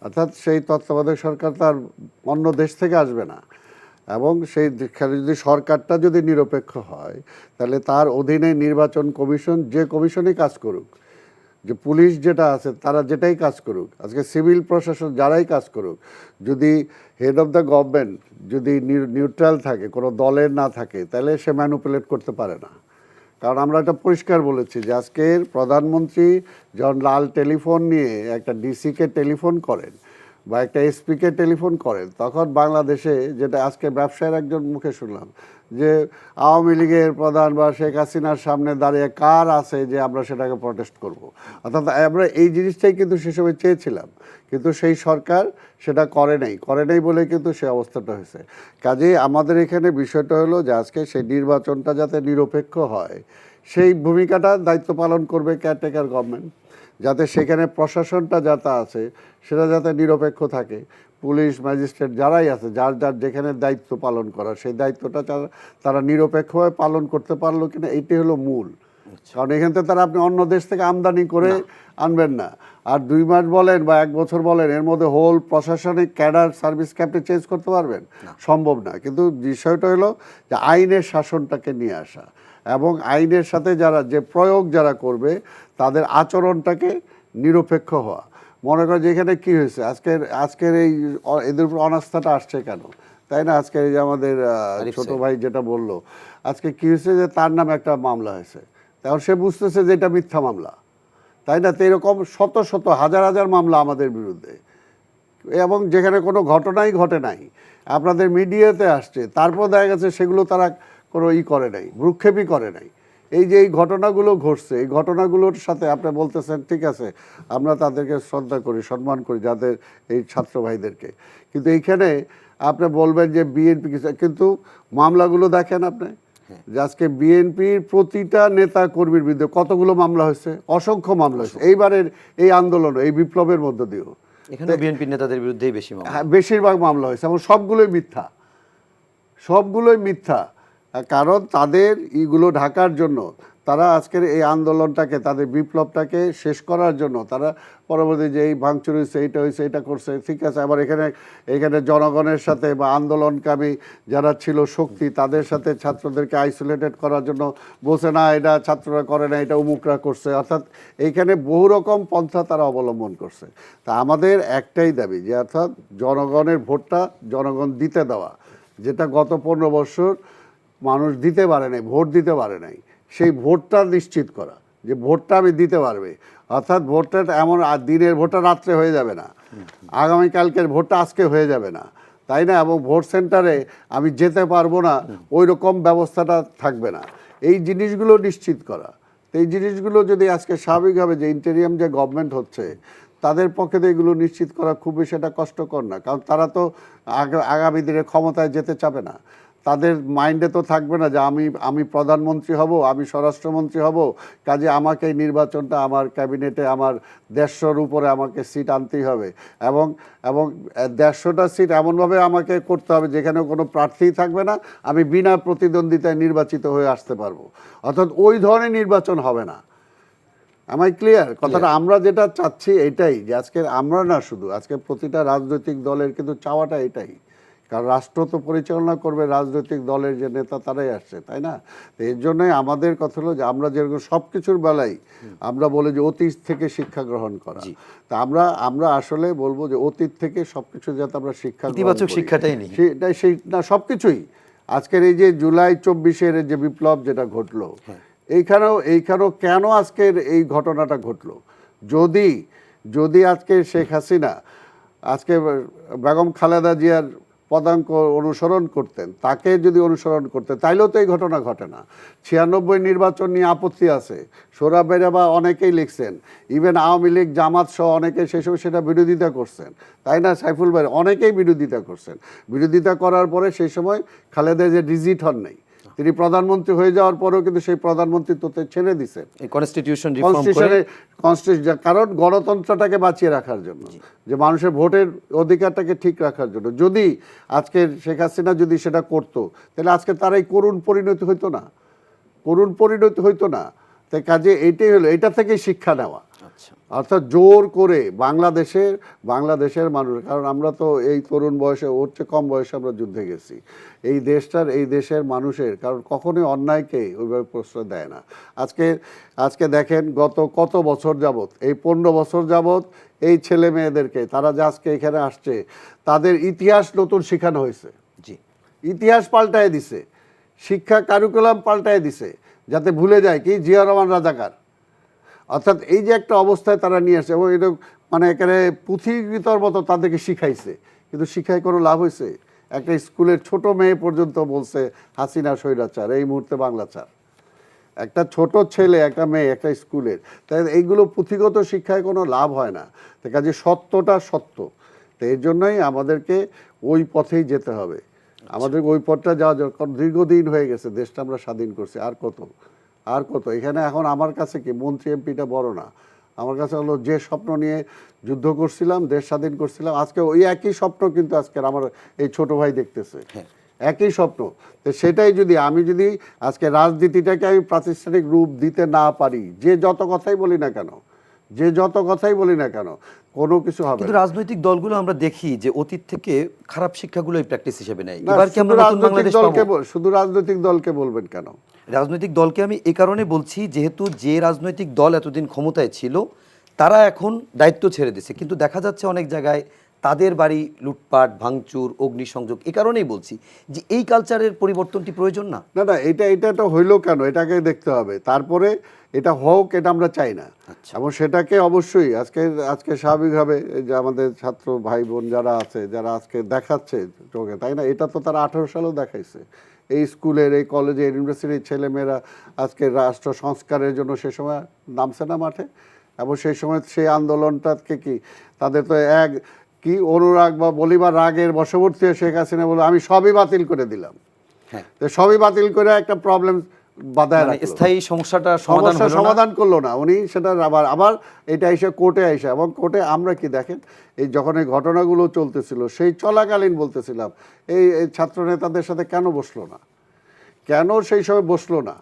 Speaker 2: অর্থাৎ সেই তত্ত্বাবধায়ক সরকার তার অন্য দেশ থেকে আসবে না, এবং সেই যদি সরকারটা যদি নিরপেক্ষ হয় তাহলে তার অধীনে নির্বাচন কমিশন যে কমিশনই কাজ করুক, যে পুলিশ যেটা আছে তারা যেটাই কাজ করুক, আজকে সিভিল প্রশাসন যারাই কাজ করুক, যদি হেড অফ দ্য গভর্নমেন্ট যদি নিউট্রাল থাকে, কোনো দলের না থাকে, তাহলে সে ম্যানিপুলেট করতে পারে না। কারণ আমরা এটা পরিষ্কার বলেছি যে আজকের প্রধানমন্ত্রী যখন লাল টেলিফোন নিয়ে একটা ডিসিকে টেলিফোন করেন বা একটা এসপিকে টেলিফোন করেন, তখন বাংলাদেশে যেটা আজকে ব্যবসায়ের একজন মুখে শুনলাম যে আওয়ামী লীগের প্রধান বা শেখ হাসিনার সামনে দাঁড়িয়ে কার আছে যে আমরা সেটাকে প্রটেস্ট করব। অর্থাৎ আমরা এই জিনিসটাই কিন্তু সে সময় চেয়েছিলাম, কিন্তু সেই সরকার সেটা করে নাই বলে কিন্তু সে অবস্থাটা হয়েছে। কাজেই আমাদের এখানে বিষয়টা হলো যে আজকে সেই নির্বাচনটা যাতে নিরপেক্ষ হয় সেই ভূমিকাটা দায়িত্ব পালন করবে কেয়ারটেকার গভর্নমেন্ট, যাতে সেখানে প্রশাসনটা যাতে আছে সেটা যাতে নিরপেক্ষ থাকে, পুলিশ ম্যাজিস্ট্রেট যারাই আছে যার যার যেখানে দায়িত্ব পালন করা সেই দায়িত্বটা তারা নিরপেক্ষভাবে পালন করতে পারলো কিনা, এইটাই হলো মূল। কারণ এখান থেকে তারা আপনি অন্য দেশ থেকে আমদানি করে আনবেন না, আর 2 মাস বলেন বা 1 বছর বলেন এর মধ্যে হোল প্রশাসনিক ক্যাডার সার্ভিস ক্যাপ্টে চেঞ্জ করতে পারবেন, সম্ভব না। কিন্তু বিষয়টা হলো যে আইনের শাসনটাকে নিয়ে আসা এবং আইনের সাথে যে প্রয়োগ যারা করবে তাদের আচরণটাকে নিরপেক্ষ হওয়া। মনে করেন যে এখানে কী হয়েছে, আজকের এই এদের উপর অনাস্থাটা আসছে কেন, তাই না? আজকে এই যে আমাদের ছোট ভাই যেটা বললো, আজকে কী হয়েছে যে তার নামে একটা মামলা হয়েছে, তখন সে বুঝতেছে যে এটা মিথ্যা মামলা, তাই না? তো এরকম শত শত হাজার হাজার মামলা আমাদের বিরুদ্ধে, এবং যেখানে কোনো ঘটনাই ঘটে নাই আপনাদের মিডিয়াতে আসছে, তারপর দেখা গেছে সেগুলো তারা কোনো করে নাই, ভ্রুক্ষেপই করে নাই। এই যে এই ঘটনাগুলো ঘটছে, এই ঘটনাগুলোর সাথে আপনি বলতেছেন ঠিক আছে আমরা তাদেরকে শ্রদ্ধা করি, সম্মান করি যাদের এই ছাত্র ভাইদেরকে, কিন্তু এইখানে আপনি বলবেন যে বিএনপি কিছু, কিন্তু মামলাগুলো দেখেন আপনি যে আজকে বিএনপির প্রতিটা নেতা কর্মীর বিরুদ্ধে কতগুলো মামলা হয়েছে, অসংখ্য মামলা হয়েছে এইবারের এই আন্দোলন, এই বিপ্লবের মধ্য দিয়েও।
Speaker 1: এখানে বিএনপি নেতাদের বিরুদ্ধেই বেশি মামলা।
Speaker 2: হ্যাঁ, বেশিরভাগ মামলা হয়েছে এবং সবগুলোই মিথ্যা, সবগুলোই মিথ্যা। কারণ তাদের ইগুলো ঢাকার জন্য, তারা আজকের এই আন্দোলনটাকে, তাদের বিপ্লবটাকে শেষ করার জন্য তারা পরবর্তী যে এই ভাঙচুর হয়েছে, এইটা হয়েছে, এটা করছে, ঠিক আছে, আবার এখানে জনগণের সাথে বা আন্দোলনকামী যারা ছিল শক্তি, তাদের সাথে ছাত্রদেরকে আইসোলেটেড করার জন্য বলছে না এটা ছাত্ররা করে না, এটা অমুকরা করছে। অর্থাৎ এইখানে বহু রকম পন্থা তারা অবলম্বন করছে। তা আমাদের একটাই দাবি যে অর্থাৎ জনগণের ভোটটা জনগণ দিতে দেওয়া, যেটা গত 15 বছর মানুষ দিতে পারে নাই, ভোট দিতে পারে নাই, সেই ভোটটা নিশ্চিত করা, যে ভোটটা আমি দিতে পারবে। অর্থাৎ ভোটটা এমন দিনের ভোটটা রাত্রে হয়ে যাবে না, আগামীকালকের ভোটটা আজকে হয়ে যাবে না, তাই না? এবং ভোট সেন্টারে আমি যেতে পারবো না, ওই রকম ব্যবস্থাটা থাকবে না। এই জিনিসগুলো নিশ্চিত করা, তো এই জিনিসগুলো যদি আজকে স্বাভাবিকভাবে যে ইন্টেরিয়াম যে গভর্নমেন্ট হচ্ছে তাদের পক্ষে তো এগুলো নিশ্চিত করা খুব বেশি এটা কষ্টকর না, কারণ তারা তো আগামী দিনে ক্ষমতায় যেতে চাবে না। তাদের মাইন্ডে তো থাকবে না যে আমি প্রধানমন্ত্রী হব, আমি স্বরাষ্ট্রমন্ত্রী হব, কাজে আমাকে এই নির্বাচনটা আমার ক্যাবিনেটে আমার 150-র উপরে আমাকে সিট আনতেই হবে, এবং 150টা সিট এমনভাবে আমাকে করতে হবে যেখানে কোনো প্রার্থী থাকবে না, আমি বিনা প্রতিদ্বন্দ্বিতায় নির্বাচিত হয়ে আসতে পারবো। অর্থাৎ ওই ধরনের নির্বাচন হবে না। আমায় ক্লিয়ার কথাটা? আমরা যেটা চাচ্ছি এটাই, যে আজকে আমরা না, শুধু আজকে প্রতিটা রাজনৈতিক দলের কিন্তু চাওয়াটা এটাই, কারণ রাষ্ট্র তো পরিচালনা করবে রাজনৈতিক দলের যে নেতা, তারাই আসছে, তাই না? তো এর জন্যই আমাদের কথা হলো যে আমরা যেরকম সব কিছুর বেলায় আমরা বলি যে অতীত থেকে শিক্ষা গ্রহণ করা, তা আমরা আসলে বলবো যে অতীত থেকে সবকিছু যাতে আমরা শিক্ষা,
Speaker 1: ইতিবাচক শিক্ষাটাই নেই,
Speaker 2: সেটাই, সেই না সবকিছুই। আজকের এই যে জুলাই 24-এর যে বিপ্লব যেটা ঘটলো, এইখানেও কেন আজকের এই ঘটনাটা ঘটলো? যদি আজকে শেখ হাসিনা আজকে বেগম খালেদা জিয়ার পদাঙ্ক অনুসরণ করতেন, তাকে যদি অনুসরণ করতেন, তাইলেও তো এই ঘটনা ঘটে না। 96 নির্বাচন নিয়ে আপত্তি আছে, সোহরাব বেরাবা অনেকেই লিখছেন, ইভেন আওয়ামী লীগ, জামাত সহ অনেকে সেই সময় সেটা বিরোধিতা করছেন, তাই না? সাইফুল ভাই অনেকেই বিরোধিতা করছেন। বিরোধিতা করার পরে সেই সময় খালেদা যে ডিজিট হন নাই, তিনি প্রধানমন্ত্রী হয়ে যাওয়ার পরেও কিন্তু সেই প্রধানমন্ত্রিত্বতে ছেড়ে দিছেন
Speaker 1: কনস্টিটিউশন,
Speaker 2: কারণ গণতন্ত্রটাকে বাঁচিয়ে রাখার জন্য, যে মানুষের ভোটের অধিকারটাকে ঠিক রাখার জন্য। যদি আজকের শেখ হাসিনা যদি সেটা করতো, তাহলে আজকে তার এই করুণ পরিণতি হইতো না। তাই কাজে এইটাই হলো, এটা থেকে শিক্ষা নেওয়া। অর্থাৎ জোর করে বাংলাদেশের মানুষ, কারণ আমরা তো এই তরুণ বয়সে, ওর চেয়ে কম বয়সে আমরা যুদ্ধে গেছি, এই দেশের মানুষের, কারণ কখনোই অন্যায়কে ওইভাবে প্রশ্রয় দেয় না। আজকে দেখেন গত কত বছর যাবত, এই 15 বছর যাবত এই ছেলে মেয়েদেরকে, তারা যে আজকে এখানে আসছে, তাদের ইতিহাস নতুন শেখানো হয়েছে, ইতিহাস পাল্টায় দিছে, শিক্ষা কারিকুলাম পাল্টায় দিছে, যাতে ভুলে যায় কি জিয়া রহমান রাজাকার। অর্থাৎ এই যে একটা অবস্থায় তারা নিয়ে আসছে, এবং এটা মানে এখানে পুঁথিগীতর মতো তাদেরকে শিখাইছে, কিন্তু শিখায় কোনো লাভ হয়েছে? একটা স্কুলের ছোট মেয়ে পর্যন্ত বলছে হাসিনা স্বৈরাচার, এই মুহূর্তে বাংলাচার। একটা ছোট ছেলে, একটা মেয়ে, একটা স্কুলের, তাই এইগুলো পুঁথিগত শিক্ষায় কোনো লাভ হয় না। তো কাজে সত্যটা সত্য, তো এর জন্যই আমাদেরকে ওই পথেই যেতে হবে। আমাদের ওই পথটা যাওয়া, কারণ দীর্ঘদিন হয়ে গেছে দেশটা আমরা স্বাধীন করছি, আর কত এখানে এখন আমার কাছে কি মন্ত্রী এমপিটা বড় না, আমার কাছে হলো যে স্বপ্ন নিয়ে যুদ্ধ করছিলাম, দেশ স্বাধীন করছিলাম, আজকে ওই একই স্বপ্ন কিন্তু আজকের আমার এই ছোট ভাই দেখতেছে, একই স্বপ্ন। তো সেটাই আমি যদি আজকে রাজনীতিটাকে আমি প্রাতিষ্ঠানিক রূপ দিতে না পারি, যে যত কথাই বলি না কেন কোনো কিছু হবে না।
Speaker 1: কিন্তু রাজনৈতিক দলগুলো আমরা দেখি যে অতীত থেকে খারাপ শিক্ষাগুলোই প্র্যাকটিস হিসেবে নেয়। এবার কি আমরা নতুন বাংলাদেশ পাবো?
Speaker 2: শুধু রাজনৈতিক দলকে বলবেন কেন?
Speaker 1: রাজনৈতিক দলকে আমি এই কারণে বলছি, যেহেতু যে রাজনৈতিক দল এতদিন ক্ষমতায় ছিল তারা এখন দায়িত্ব ছেড়ে দিছে, কিন্তু দেখা যাচ্ছে অনেক জায়গায় তাদের বাড়ি লুটপাট, ভাঙচুর, অগ্নিসংযোগ। এই কারণেই বলছি যে এই কালচারের পরিবর্তনটি প্রয়োজন না।
Speaker 2: এটা তো হইলো কেন, এটাকে দেখতে হবে, তারপরে এটা হোক, এটা আমরা চাই না। এবং সেটাকে অবশ্যই আজকে স্বাভাবিকভাবে যে আমাদের ছাত্র ভাই বোন যারা আছে, যারা আজকে দেখাচ্ছে চোখে, তাই না? এটা তো তারা 18 সালেও দেখাইছে। এই স্কুলের, এই কলেজের, ইউনিভার্সিটির ছেলেমেয়েরা আজকে রাষ্ট্র সংস্কারের জন্য সে সময় নামছে না মাঠে, এবং সেই সময় সেই আন্দোলনটাকে কি তাদের তো অনুরাগ বা বলিবার রাগের বশবর্তী শেখ হাসিনা বলে আমি সবই বাতিল করে দিলাম,
Speaker 1: হ্যাঁ।
Speaker 2: তো সবই বাতিল করে একটা প্রবলেম বাধায়
Speaker 1: মানে
Speaker 2: রাখলো।
Speaker 1: স্থায়ী সমস্যাটা সমাধান
Speaker 2: সমস্যার
Speaker 1: হলো না।
Speaker 2: সমাধান করলো না উনি, সেটা আবার এটা এসে কোর্টে আইসা, এবং কোর্টে আমরা কি দেখেন এই যখন এই ঘটনাগুলো চলতেছিল সেই চলাকালীন বলতেছিলাম এই ছাত্র নেতাদের সাথে কেন বসলো না, কেন সেই সময় বসলো না?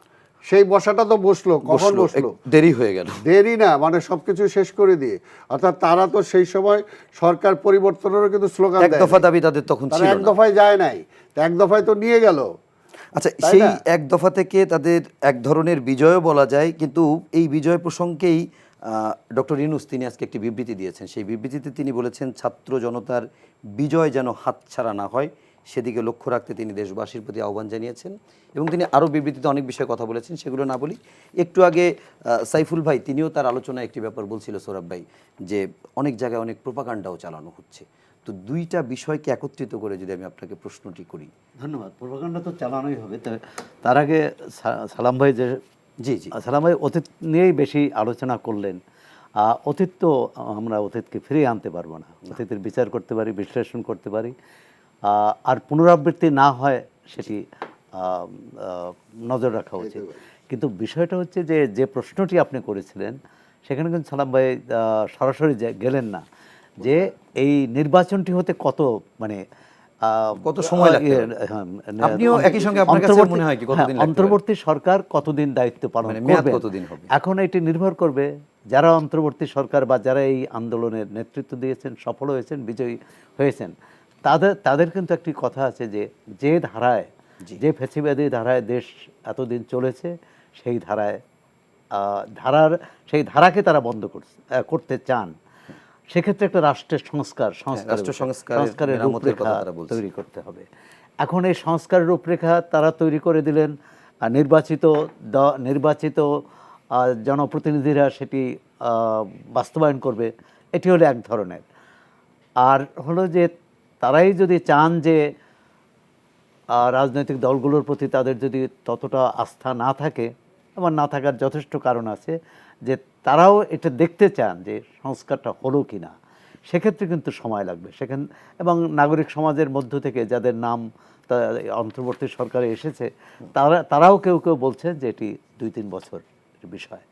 Speaker 2: সেই বসাটা তো বসলো, কখন বসলো?
Speaker 1: দেরি হয়ে গেল।
Speaker 2: দেরি না, মানে সবকিছু শেষ করে দিয়ে। অর্থাৎ তারা তো সেই সময় সরকার পরিবর্তনেরও কিন্তু স্লোগান
Speaker 1: এক
Speaker 2: দেয়
Speaker 1: দফা
Speaker 2: নাই।
Speaker 1: দাবি তাদের তখন
Speaker 2: তারা
Speaker 1: ছিল
Speaker 2: এক
Speaker 1: না।
Speaker 2: দফায় যায় নাই, তো এক দফায় তো নিয়ে গেল।
Speaker 1: আচ্ছা,
Speaker 2: তাই
Speaker 1: সেই
Speaker 2: না?
Speaker 1: এক দফা থেকে তাদের এক ধরনের বিজয়ও বলা যায়, কিন্তু এই বিজয় প্রসঙ্গেই ডক্টর ইউনূস তিনি আজকে একটি বিবৃতি দিয়েছেন। সেই বিবৃতিতে তিনি বলেছেন ছাত্র জনতার বিজয় যেন হাতছাড়া না হয় সেদিকে লক্ষ্য রাখতে তিনি দেশবাসীর প্রতি আহ্বান জানিয়েছেন, এবং তিনি আরও বিবৃতিতে অনেক বিষয়ে কথা বলেছেন, সেগুলো না বলি। একটু আগে সাইফুল ভাই তিনিও তার আলোচনায় একটি ব্যাপার বলছিল, সোহরাব ভাই, যে অনেক জায়গায় অনেক প্রোপাগান্ডাও চালানো হচ্ছে। তো দুইটা বিষয়কে একত্রিত করে যদি আমি আপনাকে প্রশ্নটি করি।
Speaker 3: ধন্যবাদ। প্রোপাগান্ডা তো চালানোই হবে। তার আগে সালাম ভাই যে
Speaker 1: জি জি
Speaker 3: সালাম ভাই অতীত নিয়েই বেশি আলোচনা করলেন। অতীত তো আমরা অতীতকে ফিরিয়ে আনতে পারবো না। অতীতের বিচার করতে পারি, বিশ্লেষণ করতে পারি, আর পুনরাবৃত্তি না হয় সেটি নজর রাখা উচিত। কিন্তু বিষয়টা হচ্ছে যে যে প্রশ্নটি আপনি করেছিলেন সেখানে কিন্তু সালাম ভাই সরাসরি গেলেন না যে এই নির্বাচনটি হতে কত মানে
Speaker 1: কত সময় লাগতে পারে? আপনিও একই সঙ্গে আপনার কাছে মনে হয় কি কতদিন লাগতে পারে?
Speaker 3: অন্তর্বর্তী সরকার কতদিন দায়িত্ব পালন
Speaker 1: মানে মেয়াদ
Speaker 3: করবে,
Speaker 1: কতদিন হবে?
Speaker 3: এখন এটি নির্ভর করবে যারা অন্তর্বর্তী সরকার বা যারা এই আন্দোলনের নেতৃত্ব দিয়েছেন, সফল হয়েছেন, বিজয়ী হয়েছেন, তাদের কিন্তু একটি কথা আছে যে ধারায়, যে ফ্যাসিবাদী ধারায় দেশ এতদিন চলেছে সেই সেই ধারাকে তারা বন্ধ করতে চান। সেক্ষেত্রে একটা রাষ্ট্রের
Speaker 1: রাষ্ট্র সংস্কারের মেরামতের কথা তারা বলছে।
Speaker 3: তৈরি করতে হবে। এখন এই সংস্কারের রূপরেখা তারা তৈরি করে দিলেন, নির্বাচিত জনপ্রতিনিধিরা সেটি বাস্তবায়ন করবে, এটি হলো এক ধরনের। আর হলো যে তারাই যদি চান যে রাজনৈতিক দলগুলোর প্রতি তাদের যদি ততটা আস্থা না থাকে, আমার না থাকার যথেষ্ট কারণ আছে, যে তারাও এটা দেখতে চান যে সংস্কারটা হলো কি না, সেক্ষেত্রে কিন্তু সময় লাগবে। এবং নাগরিক সমাজের মধ্য থেকে যাদের নাম অন্তর্বর্তী সরকারে এসেছে তারাও কেউ বলছেন যে এটি 2-3 বছর বিষয়।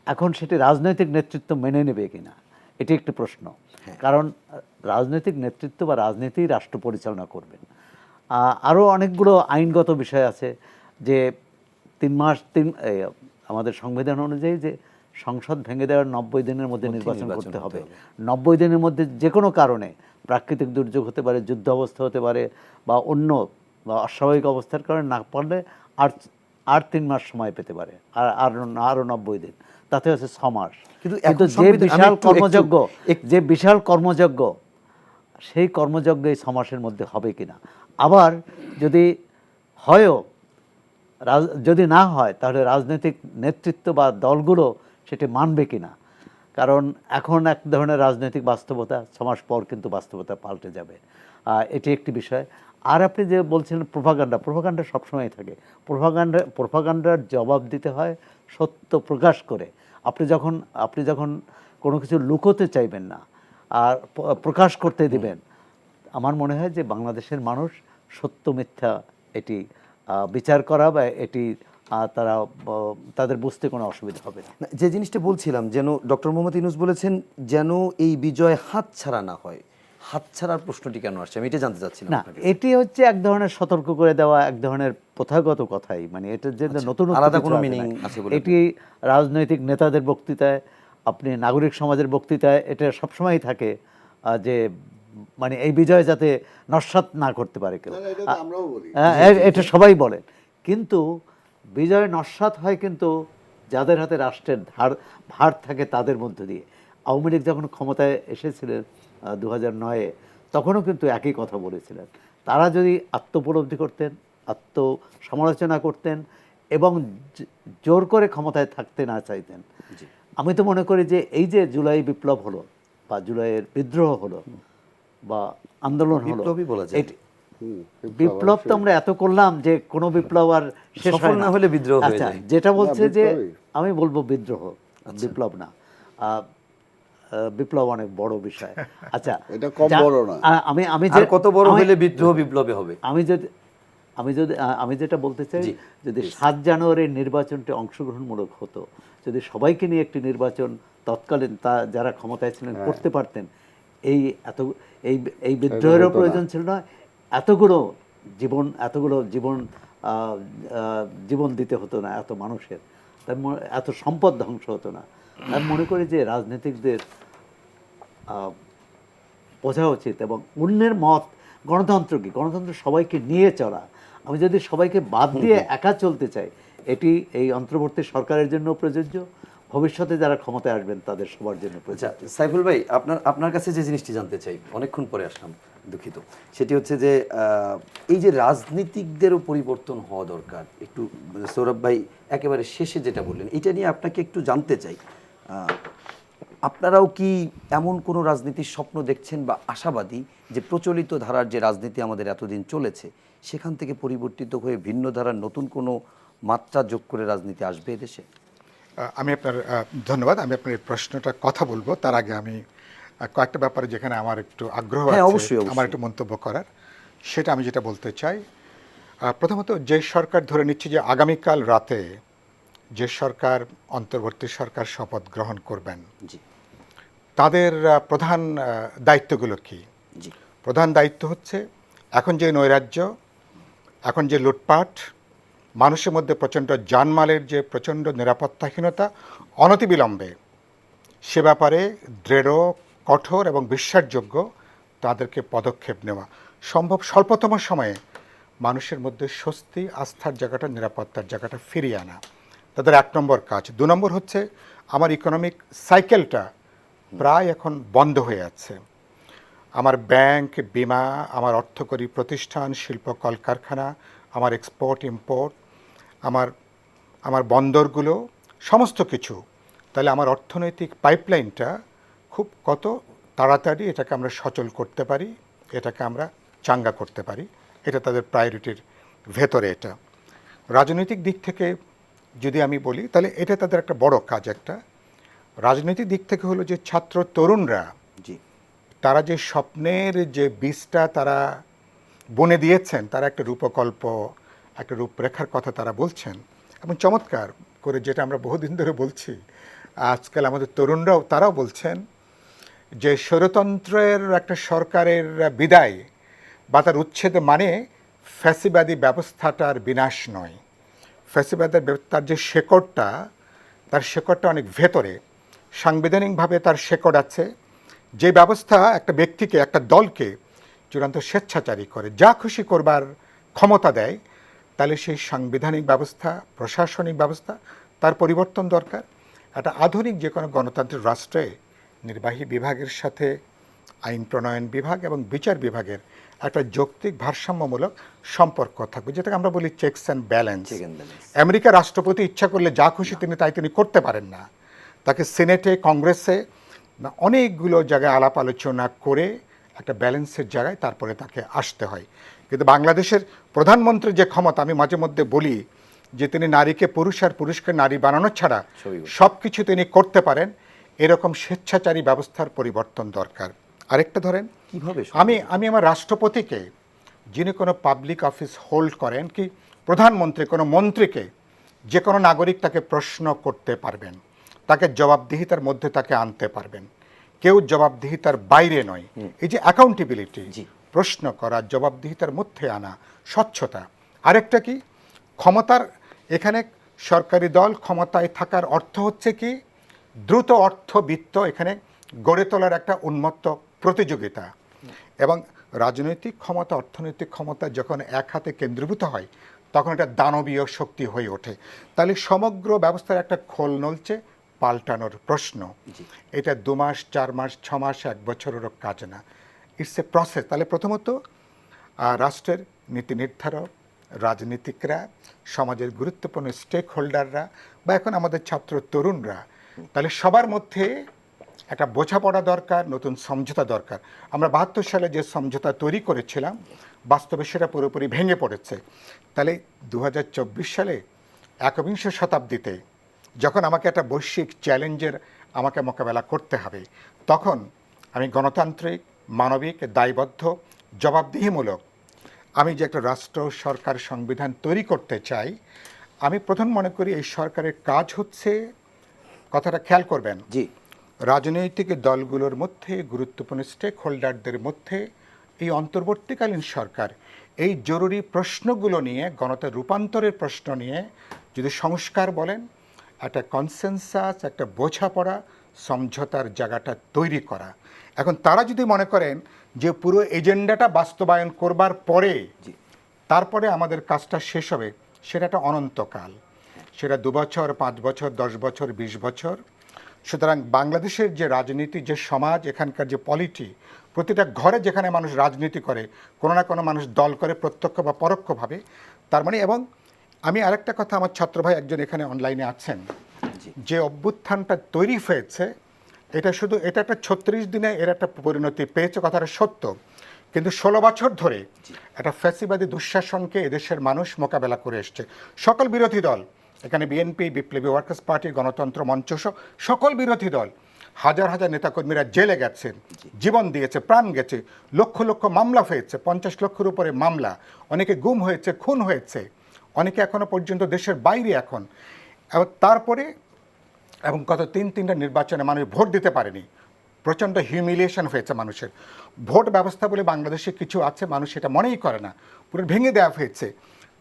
Speaker 3: এখন সেটি রাজনৈতিক নেতৃত্ব মেনে নেবে কিনা এটি একটি প্রশ্ন। কারণ রাজনৈতিক নেতৃত্ব বা রাজনীতি রাষ্ট্র পরিচালনা করবেন। আরও অনেকগুলো আইনগত বিষয় আছে, যে 3 মাস আমাদের সংবিধান অনুযায়ী যে সংসদ ভেঙে দেওয়ার 90 দিনের মধ্যে নির্বাচন করতে হবে। 90 দিনের মধ্যে যে কোনো কারণে প্রাকৃতিক দুর্যোগ হতে পারে, যুদ্ধ অবস্থা হতে পারে, বা অন্য বা অস্বাভাবিক অবস্থার কারণে না পারলে আর 3 মাস সময় পেতে পারে, আরও 90 দিন, তাতে আছে 6 মাস। কিন্তু যে বিশাল কর্মযজ্ঞ সেই কর্মযজ্ঞ এই 6 মাসের মধ্যে হবে কিনা, আবার যদি না হয় তাহলে রাজনৈতিক নেতৃত্ব বা দলগুলো সেটি মানবে কিনা। কারণ এখন এক ধরনের রাজনৈতিক বাস্তবতা, 6 মাস পর কিন্তু বাস্তবতা পাল্টে যাবে। এটি একটি বিষয়। আর আপনি যে বলছিলেন প্রোপাগান্ডা সবসময় থাকে। প্রোপাগান্ডার জবাব দিতে হয় সত্য প্রকাশ করে। আপনি যখন কোনো কিছু লুকোতে চাইবেন না আর প্রকাশ করতে দিবেন, আমার মনে হয় যে বাংলাদেশের মানুষ সত্য মিথ্যা এটি বিচার করা বা এটি তাদের বুঝতে কোনো অসুবিধা হবে না।
Speaker 1: যে জিনিসটা বলছিলাম, যেন ডক্টর মোহাম্মদ ইউনূস বলেছেন যেন এই বিজয় হাতছাড়া না হয়, হাতছাড়ার প্রশ্নটি কেন আসছে আমি এটা জানতে চাচ্ছিলাম।
Speaker 3: না, এটি হচ্ছে এক ধরনের সতর্ক করে দেওয়া, এক ধরনের প্রথাগত কথাই, মানে এটা যে নতুন
Speaker 1: আলাদা কোনো মিনিং আছে বলে
Speaker 3: এটি রাজনৈতিক নেতাদের বক্তৃতায়, আপনি নাগরিক সমাজের বক্তৃতায় এটা সবসময়ই থাকে, যে মানে এই বিজয় যাতে নস্যাৎ না করতে পারে কেউ, এটা সবাই বলেন। কিন্তু বিজয় নস্যাৎ হয় কিন্তু যাদের হাতে রাষ্ট্রের ভার থাকে তাদের মধ্য দিয়ে। আওয়ামী লীগ যখন ক্ষমতায় এসেছিলেন 2009-এ, তখনও কিন্তু একই কথা বলেছিলেন। তারা যদি আত্মোপলব্ধি করতেন, আত্মসমালোচনা করতেন এবং জোর করে ক্ষমতায় থাকতে না চাইতেন, আমি তো মনে করি যে এই যে জুলাই বিপ্লব হলো বা জুলাইয়ের বিদ্রোহ হলো বা আন্দোলন হলো, বিপ্লব তো আমরা এত করলাম যে কোনো বিপ্লব আর শেষ হয় না
Speaker 1: হলে বিদ্রোহ হয়ে যায়।
Speaker 3: যেটা বলছে যে আমি বলবো বিদ্রোহ, বিপ্লব না। বিপ্লব অনেক বড় বিষয়। আচ্ছা,
Speaker 2: এটা কম বড় না।
Speaker 3: আমি যে
Speaker 1: কত বড় হলে বিদ্রোহ বিপ্লবে হবে,
Speaker 3: আমি যদি আমি যেটা বলতে চাই,
Speaker 1: জি,
Speaker 3: যদি 7 জানুয়ারির নির্বাচনটি অংশগ্রহণমূলক হতো, যদি সবাইকে নিয়ে একটি নির্বাচন তৎকালীন যারা ক্ষমতায় ছিলেন করতে পারতেন, এই এত এই এই বিদ্রোহেরও
Speaker 2: হতো না।
Speaker 3: প্রয়োজন ছিল না, এতগুলো জীবন জীবন দিতে হতো না এত মানুষের, এত সম্পদ ধ্বংস হতো না। আমি মনে করি যে রাজনীতিকদের বোঝা উচিত, এবং অন্যের মত, গণতন্ত্র কি, গণতন্ত্র সবাইকে নিয়ে চলা। আমি যদি সবাইকে বাদ দিয়ে একা চলতে চাই, এটি এই অন্তর্বর্তী সরকারের জন্য প্রযোজ্য, ভবিষ্যতে যারা ক্ষমতায় আসবেন তাদের সবার জন্য প্রযোজ্য।
Speaker 1: আচ্ছা সাইফুল ভাই, আপনার কাছে যে জিনিসটি জানতে চাই, অনেকক্ষণ পরে আসলাম, দুঃখিত, সেটি হচ্ছে যে এই যে রাজনীতিকদেরও পরিবর্তন হওয়া দরকার, একটু সৌরভ ভাই একেবারে শেষে যেটা বললেন, এটা নিয়ে আপনাকে একটু জানতে চাই। আপনারাও কি এমন কোনো রাজনীতির স্বপ্ন দেখছেন বা আশাবাদী যে প্রচলিত ধারার যে রাজনীতি আমাদের এতদিন চলেছে সেখান থেকে পরিবর্তিত হয়ে ভিন্ন ধারার নতুন কোনো মাত্রা যোগ করে রাজনীতি আসবে এদেশে?
Speaker 4: আমি আপনার ধন্যবাদ। আমি আপনার এই প্রশ্নটা কথা বলবো, তার আগে আমি কয়েকটা ব্যাপারে যেখানে আমার একটু আগ্রহ
Speaker 1: হ্যাঁ,
Speaker 4: আছে,
Speaker 1: অবশ্যই।
Speaker 4: আমার একটু মন্তব্য করার, সেটা আমি যেটা বলতে চাই। প্রথমত, যে সরকার ধরে নিচ্ছে যে আগামীকাল রাতে যে সরকার অন্তর্বর্তী সরকার শপথ গ্রহণ করবেন,
Speaker 1: জি
Speaker 4: তাদের প্রধান দায়িত্বগুলো কি?
Speaker 1: জি
Speaker 4: প্রধান দায়িত্ব হচ্ছে এখন যে নৈরাজ্য, এখন যে লুটপাট, মানুষের মধ্যে প্রচণ্ড জানমালের যে প্রচণ্ড নিরাপত্তাহীনতা, অনতিবিলম্বে সে ব্যাপারে দৃঢ়, কঠোর এবং বিশ্বাসযোগ্য তাদেরকে পদক্ষেপ নেওয়া, সম্ভব স্বল্পতম সময়ে মানুষের মধ্যে স্বস্তি, আস্থার জায়গাটা, নিরাপত্তার জায়গাটা ফিরিয়ে আনা, তাদের 1 নম্বর কাজ। 2 নম্বর হচ্ছে আমার ইকোনমিক সাইকেলটা প্রায় এখন বন্ধ হয়ে আছে। আমার ব্যাংক, বিমা, আমার অর্থকরী প্রতিষ্ঠান, শিল্প কলকারখানা, আমার এক্সপোর্ট ইম্পোর্ট, আমার বন্দরগুলো, সমস্ত কিছু, তাহলে আমার অর্থনৈতিক পাইপলাইনটা খুব কত তাড়াতাড়ি এটাকে আমরা সচল করতে পারি, এটাকে আমরা চাঙ্গা করতে পারি, এটা তাদের প্রায়োরিটির ভেতরে। এটা রাজনৈতিক দিক থেকে যদি আমি বলি, তাহলে এটা তাদের একটা বড় কাজ। একটা রাজনৈতিক দিক থেকে হলো যে ছাত্র তরুণরা,
Speaker 1: জি
Speaker 4: তারা যে স্বপ্নের যে বীজটা তারা বনে দিয়েছেন, তারা একটা রূপকল্প, একটা রূপরেখার কথা তারা বলছেন, এবং চমৎকার করে, যেটা আমরা বহুদিন ধরে বলছি, আজকাল আমাদের তরুণরাও তারাও বলছেন যে স্বৈরতন্ত্রের একটা সরকারের বিদায় বা তার উচ্ছেদ মানে ফ্যাসিবাদী ব্যবস্থাটার বিনাশ নয়। ফ্যাসিবাদের তার যে শেকড়টা, তার শেকড়টা অনেক ভেতরে, সাংবিধানিকভাবে তার শেকড় আছে। যে ব্যবস্থা একটা ব্যক্তিকে, একটা দলকে চূড়ান্ত স্বেচ্ছাচারী করে, যা খুশি করবার ক্ষমতা দেয়, তাহলে সেই সাংবিধানিক ব্যবস্থা, প্রশাসনিক ব্যবস্থা, তার পরিবর্তন দরকার। একটা আধুনিক যে কোনো গণতান্ত্রিক রাষ্ট্রে নির্বাহী বিভাগের সাথে আইন প্রণয়ন বিভাগ এবং বিচার বিভাগের একটা যৌক্তিক ভারসাম্যমূলক সম্পর্ক থাকবে, যেটাকে আমরা বলি চেকস অ্যান্ড ব্যালেন্স। আমেরিকার রাষ্ট্রপতি ইচ্ছা করলে যা খুশি তিনি করতে পারেন না। তাকে সিনেটে, কংগ্রেসে অনেকগুলো জায়গায় আলাপ আলোচনা করে একটা ব্যালেন্সের জায়গায় তারপরে তাকে আসতে হয়। কিন্তু বাংলাদেশের প্রধানমন্ত্রীর যে ক্ষমতা, আমি মাঝে মধ্যে বলি যে তিনি নারীকে পুরুষ আর পুরুষকে নারী বানানো ছাড়া সব কিছু তিনি করতে পারেন, এরকম স্বেচ্ছাচারী ব্যবস্থার পরিবর্তন দরকার। আরেকটা ধরেন,
Speaker 1: কিভাবে
Speaker 4: আমি আমার রাষ্ট্রপতিকে, যিনি কোনো পাবলিক অফিস হোল্ড করেন, কি প্রধানমন্ত্রী কোনো মন্ত্রীকে, যে কোনো নাগরিক তাকে প্রশ্ন করতে পারবেন, তাকে জবাবদিহিতার মধ্যে তাকে আনতে পারবেন, কেউ জবাবদিহিতার বাইরে নয়। এই যে অ্যাকাউন্টেবিলিটি, প্রশ্ন করা, জবাবদিহিতার মধ্যে আনা, স্বচ্ছতা। আরেকটা কি, ক্ষমতার, এখানে সরকারি দল ক্ষমতায় থাকার অর্থ হচ্ছে কি দ্রুত অর্থবিত্ত এখানে গড়ে তোলার একটা উন্মত্ত প্রতিযোগিতা, এবং রাজনৈতিক ক্ষমতা, অর্থনৈতিক ক্ষমতা যখন এক হাতে কেন্দ্রীভূত হয়, তখন এটা দানবীয় শক্তি হয়ে ওঠে। তাহলে সমগ্র ব্যবস্থার একটা খোল নলচে পাল্টানোর প্রশ্ন। এটা 2 মাস, 4 মাস, 6 মাস, 1 বছরেরও কাজ না, ইটস এ প্রসেস। তাহলে প্রথমত রাষ্ট্রের নীতি নির্ধারক, রাজনীতিকরা, সমাজের গুরুত্বপূর্ণ স্টেক হোল্ডাররা, বা এখন আমাদের ছাত্র তরুণরা, তাহলে সবার মধ্যে একটা বোঝাপড়া দরকার, নতুন সমঝোতা দরকার। আমরা 72 সালে যে সমঝোতা তৈরি করেছিলাম, বাস্তবে সেটা পুরোপুরি ভেঙে পড়েছে। তাহলে 2024 সালে 21শ শতাব্দীতে যখন আমাকে একটা বৈশ্বিক চ্যালেঞ্জের আমাকে মোকাবেলা করতে হবে, তখন আমি গণতান্ত্রিক, মানবিক, দায়বদ্ধ, জবাবদিহিমূলক আমি যে একটা রাষ্ট্র সরকার সংবিধান তৈরি করতে চাই, আমি প্রথম মনে করি এই সরকারের কাজ হচ্ছে, কথাটা খেয়াল করবেন,
Speaker 1: জি
Speaker 4: রাজনৈতিক দলগুলোর মধ্যে, গুরুত্বপূর্ণ স্টেক হোল্ডারদের মধ্যে এই অন্তর্বর্তীকালীন সরকার এই জরুরি প্রশ্নগুলো নিয়ে, গণতন্ত্রের রূপান্তরের প্রশ্ন নিয়ে যদি সংস্কার বলেন, একটা কনসেনসাস, একটা বোঝাপড়া, সমঝোতার জায়গাটা তৈরি করা। এখন তারা যদি মনে করেন যে পুরো এজেন্ডাটা বাস্তবায়ন করবার পরে তারপরে আমাদের কাজটা শেষ হবে, সেটা একটা অনন্তকাল, সেটা 2 বছর, 5 বছর, 10 বছর, 20 বছর। সুতরাং বাংলাদেশের যে রাজনীতি, যে সমাজ, এখানকার যে পলিটি, প্রতিটা ঘরে যেখানে মানুষ রাজনীতি করে, কোনো না কোনো মানুষ দল করে প্রত্যক্ষ বা পরোক্ষভাবে, তার মানে। এবং আমি আরেকটা কথা, আমার ছাত্র ভাই একজন এখানে অনলাইনে আছেন, যে অভ্যুত্থানটা তৈরি হয়েছে, এটা একটা 36 দিনে এর একটা পরিণতি পেয়েছে, কথাটা সত্য, কিন্তু 16 বছর ধরে একটা ফ্যাসিবাদী দুঃশাসনকে এদেশের মানুষ মোকাবেলা করে এসছে। সকল বিরোধী দল, এখানে বিএনপি, বিপ্লবী ওয়ার্কার্স পার্টি, গণতন্ত্র মঞ্চ, সকল বিরোধী দল, হাজার হাজার নেতাকর্মীরা জেলে গেছেন, জীবন দিয়েছে, প্রাণ গেছে, লক্ষ লক্ষ মামলা হয়েছে, 50 লক্ষের উপরে মামলা, অনেকে গুম হয়েছে, খুন হয়েছে, অনেকে এখনো পর্যন্ত দেশের বাইরে এখন। এবং তারপরে এবং গত 3টা নির্বাচনে মানুষ ভোট দিতে পারেনি, প্রচণ্ড হিউমিলিয়েশন হয়েছে মানুষের। ভোট ব্যবস্থা বলে বাংলাদেশে কিছু আছে, মানুষ এটা মনেই করে না, পুরো ভেঙে দেওয়া হয়েছে।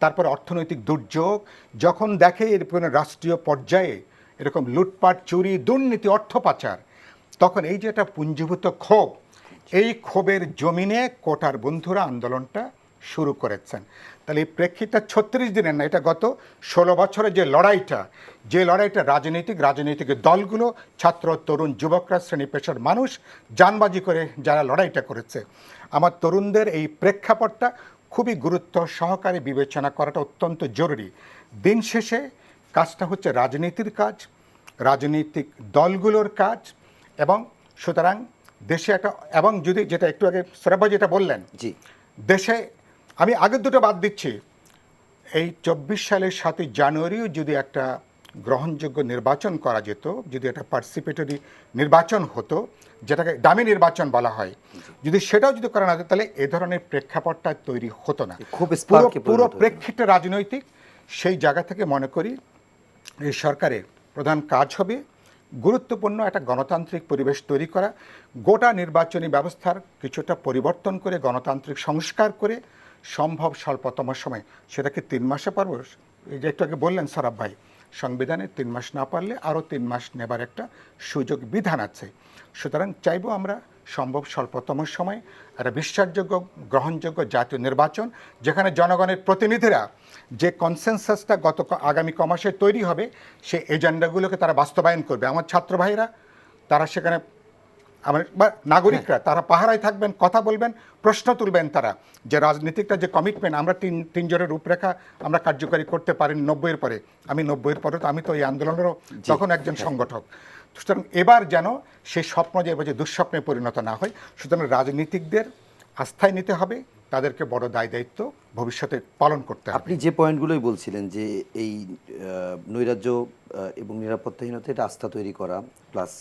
Speaker 4: তারপরে অর্থনৈতিক দুর্যোগ, যখন দেখে এর রাষ্ট্রীয় পর্যায়ে এরকম লুটপাট, চুরি, দুর্নীতি, অর্থ পাচার, তখন এই যে একটা পুঞ্জীভূত ক্ষোভ, এই ক্ষোভের জমিনে কোটার বন্ধুরা আন্দোলনটা শুরু করেছেন। তাহলে এই প্রেক্ষিতটা 36 দিনের না, এটা গত 16 বছরের যে লড়াইটা রাজনৈতিক দলগুলো, ছাত্র, তরুণ, যুবকরা, শ্রেণী পেশার মানুষ জানবাজি করে যারা লড়াইটা করেছে। আমার তরুণদের এই প্রেক্ষাপটটা খুবই গুরুত্ব সহকারে বিবেচনা করাটা অত্যন্ত জরুরি। দিন শেষে কাজটা হচ্ছে রাজনীতির কাজ, রাজনৈতিক দলগুলোর কাজ, এবং সুতরাং দেশে একটা, এবং যদি যেটা একটু আগে সৌরভ যেটা বললেন,
Speaker 1: জি
Speaker 4: দেশে, আমি আগের দুটো বাদ দিচ্ছি, এই 24 সালের 7ই জানুয়ারিও যদি একটা গ্রহণযোগ্য নির্বাচন করা যেত, যদি একটা পার্টিসিপেটরি নির্বাচন হতো, যেটাকে ডামি নির্বাচন বলা হয়, যদি সেটাও যদি করা না যেত, তাহলে এ ধরনের প্রেক্ষাপটটা তৈরি হতো না।
Speaker 1: খুব
Speaker 4: পুরো প্রেক্ষিতটা রাজনৈতিক। সেই জায়গা থেকে মনে করি এই সরকারের প্রধান কাজ হবে গুরুত্বপূর্ণ একটা গণতান্ত্রিক পরিবেশ তৈরি করা, গোটা নির্বাচনী ব্যবস্থার কিছুটা পরিবর্তন করে, গণতান্ত্রিক সংস্কার করে, সম্ভব স্বল্পতম সময়, সেটাকে 3 মাসে পারব। এই যে একটু আগে বললেন সরাব ভাই, সংবিধানে 3 মাস না পারলে আরও 3 মাস নেবার একটা সুযোগ বিধান আছে। সুতরাং চাইব আমরা সম্ভব স্বল্পতম সময় একটা বিশ্বাসযোগ্য, গ্রহণযোগ্য জাতীয় নির্বাচন, যেখানে জনগণের প্রতিনিধিরা যে কনসেনসাসটা আগামী কমাসে তৈরি হবে, সেই এজেন্ডাগুলোকে তারা বাস্তবায়ন করবে। আমার ছাত্র ভাইরা তারা সেখানে, আমার বা নাগরিকরা তারা পাহারায় থাকবেন, কথা বলবেন, প্রশ্ন তুলবেন, তারা যে রাজনীতিকটা যে কমিটমেন্ট, আমরা তিনজনের রূপরেখা আমরা কার্যকরী করতে পারিনি 90-এর পরে, আমি 90-এর পরে তো আমি তো এই আন্দোলনেরও তখন একজন সংগঠক। সুতরাং এবার যেন সেই স্বপ্ন যে এবার যে দুঃস্বপ্নে পরিণত না হয়, সুতরাং রাজনীতিকদের আস্থায় নিতে হবে, তাদেরকে বড় দায়িত্ব ভবিষ্যতে পালন করতে হবে।
Speaker 1: আপনি যে পয়েন্টগুলোই বলছিলেন যে এই নৈরাজ্য এবং নিরাপত্তাহীনতা, এটা আস্থা তৈরি করা, প্লাস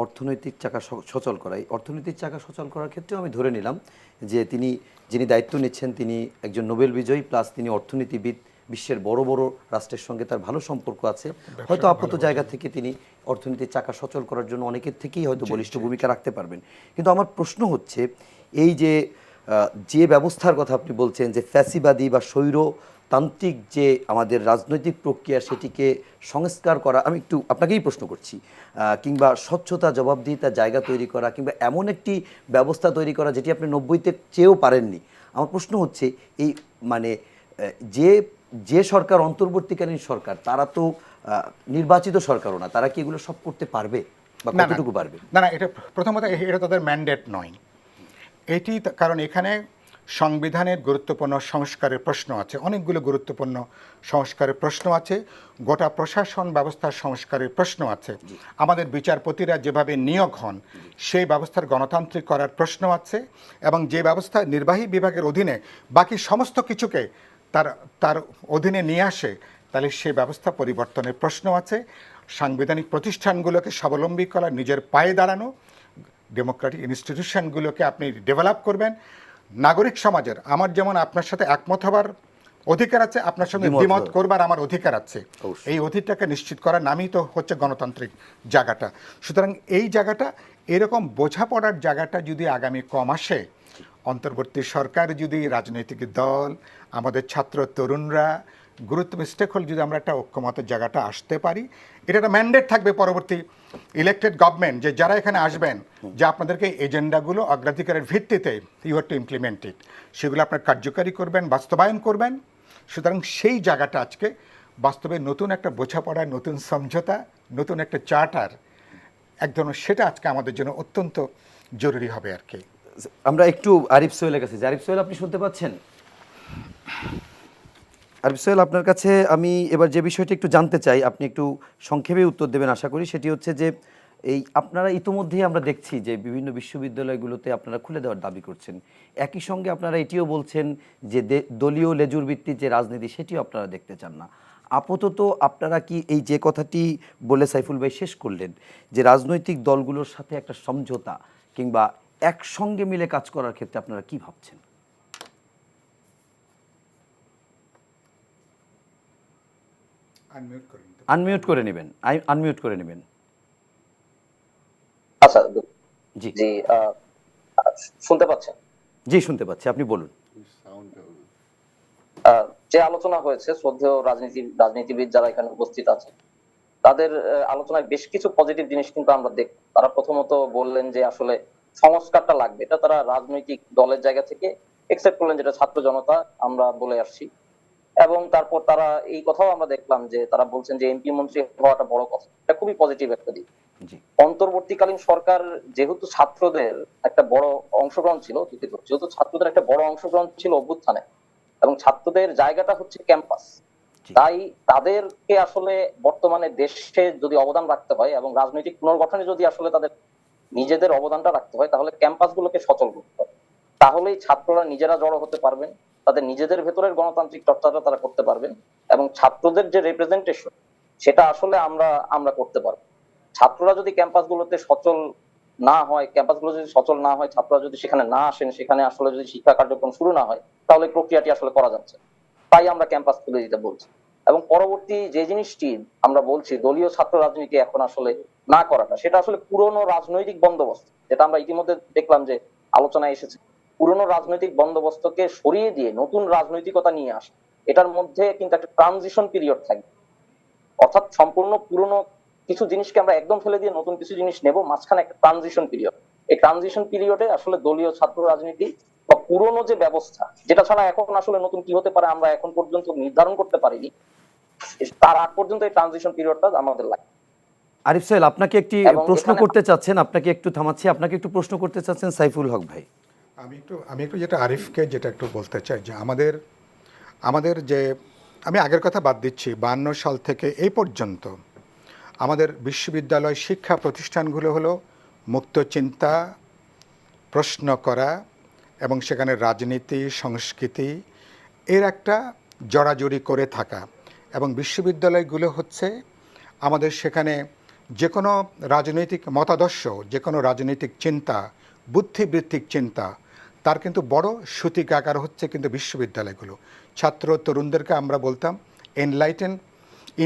Speaker 1: অর্থনৈতিক চাকা সচল করা, এই অর্থনৈতিক চাকা সচল করার ক্ষেত্রেও আমি ধরে নিলাম যে যিনি দায়িত্ব নিচ্ছেন তিনি একজন নোবেল বিজয়ী, প্লাস তিনি অর্থনীতিবিদ, বিশ্বের বড় বড় রাষ্ট্রের সঙ্গে তার ভালো সম্পর্ক আছে, হয়তো আপাত জায়গা থেকে তিনি অর্থনীতির চাকা সচল করার জন্য অনেকের থেকেই হয়তো বলিষ্ঠ ভূমিকা রাখতে পারবেন। কিন্তু আমার প্রশ্ন হচ্ছে, এই যে ব্যবস্থার কথা আপনি বলছেন, যে ফ্যাসিবাদী বা স্বৈরতান্ত্রিক যে আমাদের রাজনৈতিক প্রক্রিয়া, সেটিকে সংস্কার করা, আমি একটু আপনাকেই প্রশ্ন করছি, কিংবা স্বচ্ছতা, জবাবদিহিতার জায়গা তৈরি করা, কিংবা এমন একটি ব্যবস্থা তৈরি করা যেটি আপনি 90-তে চেয়েও পারেননি। আমার প্রশ্ন হচ্ছে, এই মানে যে সরকার, অন্তর্বর্তীকালীন সরকার, তারা তো নির্বাচিত সরকারও না, তারা কি এগুলো সব করতে পারবে বা কতটুকু পারবে?
Speaker 4: না, এটা প্রথমত এটা তাদের ম্যান্ডেট নয়। এটি কারণ এখানে সংবিধানের গুরুত্বপূর্ণ সংস্কারের প্রশ্ন আছে, অনেকগুলো গুরুত্বপূর্ণ সংস্কারের প্রশ্ন আছে, গোটা প্রশাসন ব্যবস্থার সংস্কারের প্রশ্ন আছে, আমাদের বিচারপতিরা যেভাবে নিয়োগ হন সেই ব্যবস্থার গণতান্ত্রিক করার প্রশ্ন আছে, এবং যে ব্যবস্থা নির্বাহী বিভাগের অধীনে বাকি সমস্ত কিছুকে তার অধীনে নিয়ে আসে, তাহলে সেই ব্যবস্থা পরিবর্তনের প্রশ্ন আছে। সাংবিধানিক প্রতিষ্ঠানগুলোকে স্বাবলম্বী করা, নিজের পায়ে দাঁড়ানো, ডেমোক্রেটিক ইনস্টিটিউশনগুলোকে আপনি ডেভেলপ করবেন, নাগরিক সমাজের, আমার যেমন আপনার সাথে একমত হবার অধিকার আছে, আপনার সঙ্গে
Speaker 1: দ্বিমত
Speaker 4: দ্বিমত
Speaker 1: হওয়ার।
Speaker 4: করবার আমার অধিকার আছে।
Speaker 1: অবশ্যই।
Speaker 4: এই অধিকারটাকে নিশ্চিত করার নামই তো হচ্ছে গণতান্ত্রিক জায়গাটা। সুতরাং এই জায়গাটা, এরকম বোঝাপড়ার জায়গাটা যদি আগামী কমাসে অন্তর্বর্তী সরকার, যদি রাজনৈতিক দল, আমাদের ছাত্র তরুণরা, গুরুত্বপূর্ণ স্টেক হোল্ডার, যদি আমরা একটা ঐক্যমতের জায়গাটা আসতে পারি, এটা একটা ম্যান্ডেট থাকবে পরবর্তী ইলেক্টেড গভর্নমেন্ট, যে যারা এখানে আসবেন, যে আপনাদেরকে এজেন্ডাগুলো অগ্রাধিকারের ভিত্তিতে you have to implement it, সেগুলো আপনার কার্যকারী করবেন, বাস্তবায়ন করবেন। সুতরাং সেই জায়গাটা আজকে বাস্তবে নতুন একটা বোঝাপড়া, নতুন সমঝোতা, নতুন একটা চার্টার এক ধরনের, সেটা আজকে আমাদের জন্য অত্যন্ত জরুরি হবে আর কি।
Speaker 1: আমরা একটু আরিফ সোহেলের কাছে যাই। আরিফ সোহেল, আপনি শুনতে পাচ্ছেন? আরিফ সোহেল, আপনার কাছে আমি এবার যে বিষয়টি একটু জানতে চাই, আপনি একটু সংক্ষেপে উত্তর দেবেন আশা করি। সেটি হচ্ছে যে এই আপনারা ইতিমধ্যেই আমরা দেখছি যে বিভিন্ন বিশ্ববিদ্যালয়গুলোতে আপনারা খুলে দেওয়ার দাবি করছেন, একই সঙ্গে আপনারা এটিও বলছেন যে দলীয় লেজুর ভিত্তিক যে রাজনীতি সেটিও আপনারা দেখতে চান না। আপাতত আপনারা কি এই যে কথাটি বলে সাইফুল ভাই শেষ করলেন, যে রাজনৈতিক দলগুলোর সাথে একটা সমঝোতা কিংবা একসঙ্গে মিলে কাজ করার ক্ষেত্রে আপনারা কি ভাবছেন? আনমিউট করে নেবেন, আনমিউট করে নেবেন।
Speaker 6: আচ্ছা,
Speaker 1: জি
Speaker 6: জি, শুনতে পাচ্ছেন?
Speaker 1: জি শুনতে পাচ্ছি, আপনি বলুন।
Speaker 6: যে আলোচনা হয়েছে, শ্রদ্ধেয় রাজনীতিবিদ যারা এখানে উপস্থিত আছে, তাদের আলোচনায় বেশ কিছু পজিটিভ জিনিস কিন্তু আমরা দেখব। তারা প্রথমত বললেন যে আসলে সংস্কারটা লাগবে, এটা তারা রাজনৈতিক দলের জায়গা থেকে একসেপ্ট করলেন, যেটা ছাত্র জনতা আমরা বলে আসছি। এবং তারপর তারা এই কথাও আমরা দেখলাম যে তারা বলছেন যে এমপি মন্ত্রী হওয়াটা বড় কথা, এটা খুবই পজিটিভ একটা দিক।
Speaker 1: জি
Speaker 6: অন্তর্বর্তীকালীন সরকার, যেহেতু ছাত্রদের একটা বড় অংশগ্রহণ ছিল, যেহেতু ছাত্রদের একটা বড় অংশগ্রহণ ছিল অভ্যুত্থানে, এবং ছাত্রদের জায়গাটা হচ্ছে ক্যাম্পাস,
Speaker 1: জি।
Speaker 6: তাই তাদেরকে আসলে বর্তমানে দেশে যদি অবদান রাখতে হয় এবং রাজনৈতিক পুনর্গঠনে যদি আসলে তাদের নিজেদের অবদানটা রাখতে হয়, তাহলে ক্যাম্পাসগুলোকে সচল করতে হবে। তাহলেই ছাত্ররা নিজেরা জড়ো হতে পারবেন, তাদের নিজেদের ভেতরের গণতান্ত্রিক চর্চাটা তারা করতে পারবেন, এবং ছাত্রদের যে রিপ্রেজেন্টেশন সেটা আসলে আমরা করতে পারবো। ছাত্ররা যদি ক্যাম্পাসগুলোতে সচল না হয়, ক্যাম্পাসগুলো যদি সচল না হয়, ছাত্ররা যদি সেখানে না আসেন, সেখানে আসলে যদি শিক্ষা কার্যক্রম শুরু না হয়, তাহলে এই প্রক্রিয়াটি আসলে করা যাচ্ছে না। তাই আমরা ক্যাম্পাস খুলে দিতে বলছি। এবং পরবর্তী যে জিনিসটি আমরা বলছি, দলীয় ছাত্র রাজনীতি এখন আসলে না করাটা, সেটা আসলে পুরনো রাজনৈতিক বন্দোবস্ত, যেটা আমরা ইতিমধ্যে দেখলাম যে আলোচনায় এসেছে, পুরনো রাজনৈতিক বন্দোবস্তকে সরিয়ে দিয়ে নতুন রাজনৈতিকতা নিয়ে আসে। এটার মধ্যে কিন্তু একটা ট্রানজিশন পিরিয়ড থাকবে, অর্থাৎ সম্পূর্ণ পুরনো কিছু জিনিসকে আমরা একদম ফেলে দিয়ে নতুন কিছু জিনিস নেব, মাঝখানে একটা ট্রানজিশন পিরিয়ড। এই ট্রানজিশন পিরিয়ডে আসলে দলীয় ছাত্র রাজনীতি বা পুরনো যে ব্যবস্থা, যেটা ছাড়া এখন আসলে নতুন কি হতে পারে আমরা এখন পর্যন্ত নির্ধারণ করতে পারিনি, তার আগ পর্যন্ত এই ট্রানজিশন পিরিয়ডটা আমাদের লাগে।
Speaker 1: আরিফ সোহেল, আপনাকে একটি
Speaker 6: এবং
Speaker 1: প্রশ্ন
Speaker 6: এখানে-
Speaker 1: করতে চাচ্ছেন, আপনাকে একটু থামাচ্ছি, আপনাকে একটু প্রশ্ন করতে চাচ্ছেন সাইফুল হক ভাই।
Speaker 4: আমি একটু যেটা আরিফকে যেটা একটু বলতে চাই, যে আমাদের যে, আমি আগের কথা বাদ দিচ্ছি, 52 সাল থেকে এই পর্যন্ত আমাদের বিশ্ববিদ্যালয় শিক্ষা প্রতিষ্ঠানগুলো হলো মুক্ত চিন্তা, প্রশ্ন করা এবং সেখানে রাজনীতি, সংস্কৃতি এর একটা জড়াজড়ি করে থাকা। এবং বিশ্ববিদ্যালয়গুলো হচ্ছে আমাদের সেখানে যে কোনো রাজনৈতিক মতাদর্শ, যে কোনো রাজনৈতিক চিন্তা, বুদ্ধিবৃত্তিক চিন্তা, তার কিন্তু বড় সূতিকাগার হচ্ছে কিন্তু বিশ্ববিদ্যালয়গুলো। ছাত্র তরুণদেরকে আমরা বলতাম এনলাইটেন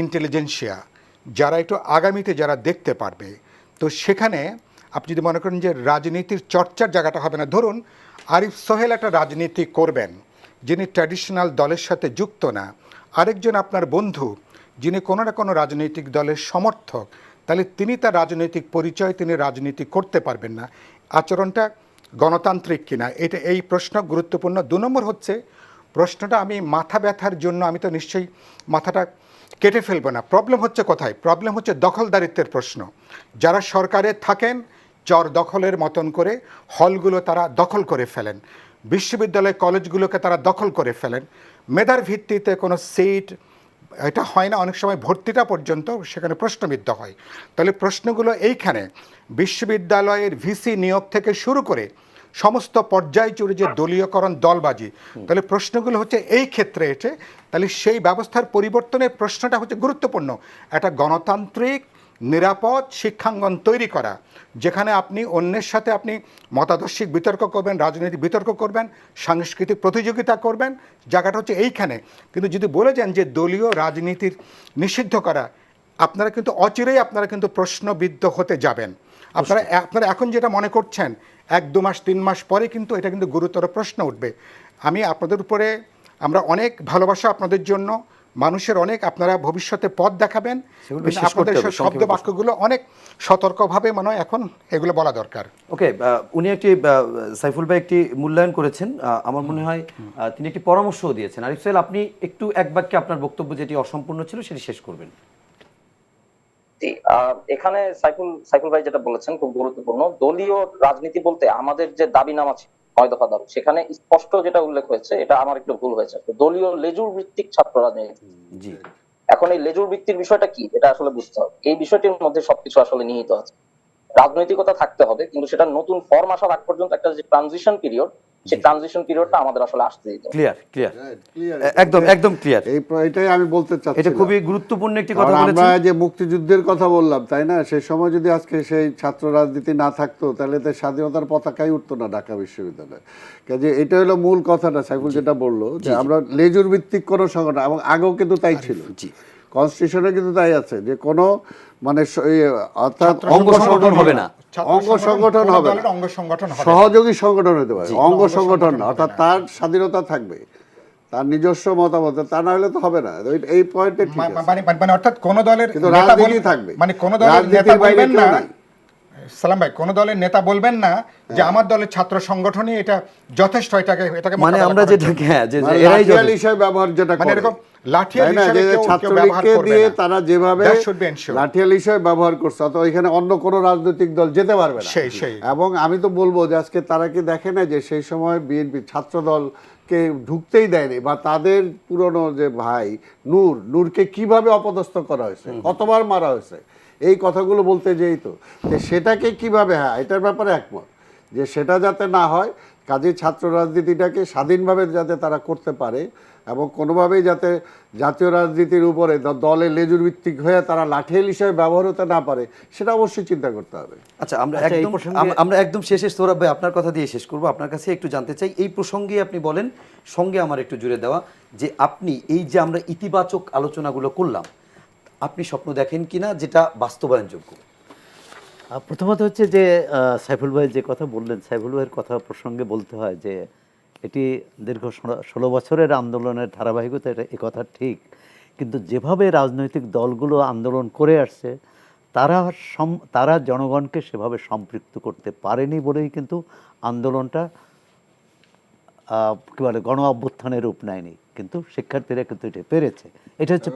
Speaker 4: ইন্টেলিজেন্সিয়া, যারা একটু আগামীতে যারা দেখতে পারবে। তো সেখানে আপনি যদি মনে করেন যে রাজনীতির চর্চার জায়গাটা হবে না, ধরুন আরিফ সোহেল একটা রাজনীতি করবেন যিনি ট্র্যাডিশনাল দলের সাথে যুক্ত না, আরেকজন আপনার বন্ধু যিনি কোনো না কোনো রাজনৈতিক দলের সমর্থক, তাহলে তিনি তার রাজনৈতিক পরিচয় তিনি রাজনীতি করতে পারবেন না। আচরণটা গণতান্ত্রিক কিনা, এই প্রশ্ন গুরুত্বপূর্ণ। 2 নম্বর হচ্ছে প্রশ্নটা, আমি মাথা ব্যথার জন্য আমি তো নিশ্চয়ই মাথাটা কেটে ফেলবো না। প্রবলেম হচ্ছে কোথায়? প্রবলেম হচ্ছে দখলদারিত্বের প্রশ্ন। যারা সরকারে থাকেন চর দখলের মতন করে হলগুলো তারা দখল করে ফেলেন, বিশ্ববিদ্যালয় কলেজগুলোকে তারা দখল করে ফেলেন, মেধার ভিত্তিতে কোনো সিট এটা হয় না, অনেক সময় ভর্তিটা পর্যন্ত সেখানে প্রশ্নবিদ্ধ হয়। তাহলে প্রশ্নগুলো এইখানে বিশ্ববিদ্যালয়ের ভিসি নিয়োগ থেকে শুরু করে সমস্ত পর্যায় জুড়ে যে দলীয়করণ, দলবাজি, তাহলে প্রশ্নগুলো হচ্ছে এই ক্ষেত্রে এসে, তাহলে সেই ব্যবস্থার পরিবর্তনের প্রশ্নটা হচ্ছে গুরুত্বপূর্ণ। একটা গণতান্ত্রিক নিরাপদ শিক্ষাঙ্গন তৈরি করা, যেখানে আপনি অন্যের সাথে আপনি মতাদর্শিক বিতর্ক করবেন, রাজনৈতিক বিতর্ক করবেন, সাংস্কৃতিক প্রতিযোগিতা করবেন, জায়গাটা হচ্ছে এইখানে। কিন্তু যদি বলে যান যে দলীয় রাজনীতির নিষিদ্ধ করা, আপনারা কিন্তু অচিরেই আপনারা কিন্তু প্রশ্নবিদ্ধ হতে যাবেন। আপনারা এখন যেটা মনে করছেন 1-2 মাস 3 মাস পরে কিন্তু এটা কিন্তু গুরুতর প্রশ্ন উঠবে। আমি আপনাদের উপরে, আমরা অনেক ভালোবাসা আপনাদের জন্য, মানুষের অনেক, আপনারা ভবিষ্যতে পথ দেখাবেন, কিন্তু আপনাদের শব্দ বাক্যগুলো অনেক সতর্কভাবে মনে হয় এখন এগুলো বলা দরকার।
Speaker 1: ওকে, উনি একটি সাইফুল ভাই একটি মূল্যায়ন করেছেন, আমার মনে হয় তিনি একটি পরামর্শও দিয়েছেন। আরিফ সোহেল, আপনি একটু এক বাক্যে আপনার বক্তব্য যেটি অসম্পূর্ণ ছিল সেটি শেষ করবেন।
Speaker 6: এখানে সাইফুল ভাই যেটা বলেছেন খুব গুরুত্বপূর্ণ। দলীয় রাজনীতি বলতে আমাদের যে দাবিনামা আছে 9 দফা দাবি, সেখানে স্পষ্ট যেটা উল্লেখ হয়েছে, এটা আমার একটু ভুল হয়েছে, দলীয় লেজুর ভিত্তিক ছাত্র রাজনীতি।
Speaker 1: জি,
Speaker 6: এখন এই লেজুর ভিত্তির বিষয়টা কি, এটা আসলে বুঝতে হবে। এই বিষয়টির মধ্যে সবকিছু আসলে নিহিত আছে। রাজনৈতিকতা থাকতে হবে, কিন্তু সেটা নতুন ফর্ম আসার আগ পর্যন্ত একটা যে ট্রানজিশন পিরিয়ড, সেই ট্রানজিশন পিরিয়ডটা আমাদের আসলে আসতে দিতে হবে।
Speaker 1: ক্লিয়ার, একদম একদম ক্লিয়ার।
Speaker 2: এটাই আমি বলতে চাচ্ছি,
Speaker 1: এটা খুবই গুরুত্বপূর্ণ একটি কথা বলেছেন।
Speaker 2: আমরা যে মুক্তিযুদ্ধের কথা বললাম, তাই না, সেই সময় যদি আজকে সেই ছাত্র রাজনীতি না থাকতো, তাহলে তো স্বাধীনতার পতাকাই উঠতো না ঢাকা বিশ্ববিদ্যালয়ে। কাজে এটা হলো মূল কথাটা সাইফুল যেটা বললো, যে আমরা লেজুর ভিত্তিক কোনো সংগঠন, এবং আগেও কিন্তু তাই ছিল, কনস্টিটিউশনে কিন্তু তাই আছে, যে কোনো মানে অর্থাৎ
Speaker 1: অঙ্গ সংগঠন হবে না,
Speaker 2: অঙ্গ সংগঠন হবে না, সহযোগী সংগঠন হতে পারে, অঙ্গ সংগঠন না, অর্থাৎ তার স্বাধীনতা থাকবে, তার নিজস্ব মতামত, তা না হলে তো হবে না। এই পয়েন্টে ঠিক আছে,
Speaker 4: মানে অর্থাৎ কোন দলের
Speaker 2: কিন্তু রাজনীতি থাকবে,
Speaker 4: মানে কোন দলের নেতা বলবেন না,
Speaker 2: নাই।
Speaker 4: সালাম ভাই, কোন দলের নেতা বলবেন না যে আমার দলের ছাত্র সংগঠনই এটা যথেষ্ট, এটাকে
Speaker 1: মানে আমরা যেটা যে
Speaker 2: মানে
Speaker 1: এরাই
Speaker 2: লাঠিয়াল হিসেবে ব্যবহার যেটা
Speaker 4: মানে
Speaker 2: করে,
Speaker 4: এরকম লাঠিয়াল
Speaker 2: তাই না,
Speaker 4: হিসেবে
Speaker 2: যে
Speaker 4: কেউ ব্যবহার
Speaker 2: ছাত্রলীগকে
Speaker 4: করবে
Speaker 2: দিয়ে
Speaker 4: না।
Speaker 2: তারা যেভাবে
Speaker 4: That should be ensured.
Speaker 2: লাঠিয়াল হিসেবে ব্যবহার করছে, অথবা এখানে অন্য কোনো রাজনৈতিক দল যেতে পারবে না।
Speaker 4: সেই
Speaker 2: এবং আমি তো বলবো যে আজকে তারা কি দেখে না যে সেই সময় বিএনপি ছাত্র দলকে ঢুকতেই দেয়নি, বা তাদের পুরনো যে ভাই নূরকে কিভাবে অপদস্থ করা হয়েছে, কতবার মারা হয়েছে, এই কথাগুলো বলতে যেই তো যে সেটাকে কিভাবে, হ্যাঁ এটার ব্যাপারে একমত যে সেটা যাতে না হয়, কাজে ছাত্র রাজনীতিটাকে স্বাধীনভাবে যাতে তারা করতে পারে, এবং কোনোভাবেই যাতে জাতীয় রাজনীতির উপরে দলের লেজুর ভিত্তিক হয়ে তারা লাঠিয়াল হিসেবে ব্যবহার হতে না পারে, সেটা অবশ্যই চিন্তা করতে হবে।
Speaker 1: আচ্ছা, আমরা একদম শেষে সৌরভ ভাই আপনার কথা দিয়ে শেষ করব। আপনার কাছে একটু জানতে চাই, এই প্রসঙ্গে আপনি বলেন, সঙ্গে আমার একটু জুড়ে দেওয়া, যে আপনি এই যে আমরা ইতিবাচক আলোচনাগুলো করলাম, আপনি স্বপ্ন দেখেন কিনা যেটা বাস্তবায়নযোগ্য?
Speaker 3: প্রথমত হচ্ছে যে সাইফুল ভাই যে কথা বললেন, সাইফুল ভাইয়ের কথা প্রসঙ্গে বলতে হয় যে এটি দীর্ঘ 16 বছরের আন্দোলনের ধারাবাহিকতা, এ কথা ঠিক, কিন্তু যেভাবে রাজনৈতিক দলগুলো আন্দোলন করে আসছে, তারা জনগণকে সেভাবে সম্পৃক্ত করতে পারেনি বলেই কিন্তু আন্দোলনটা কী বলে গণ অভ্যুত্থানের রূপ নেয়নি। কিন্তু শিক্ষার্থীরা কিন্তু এটা পেরেছে, এটা হচ্ছে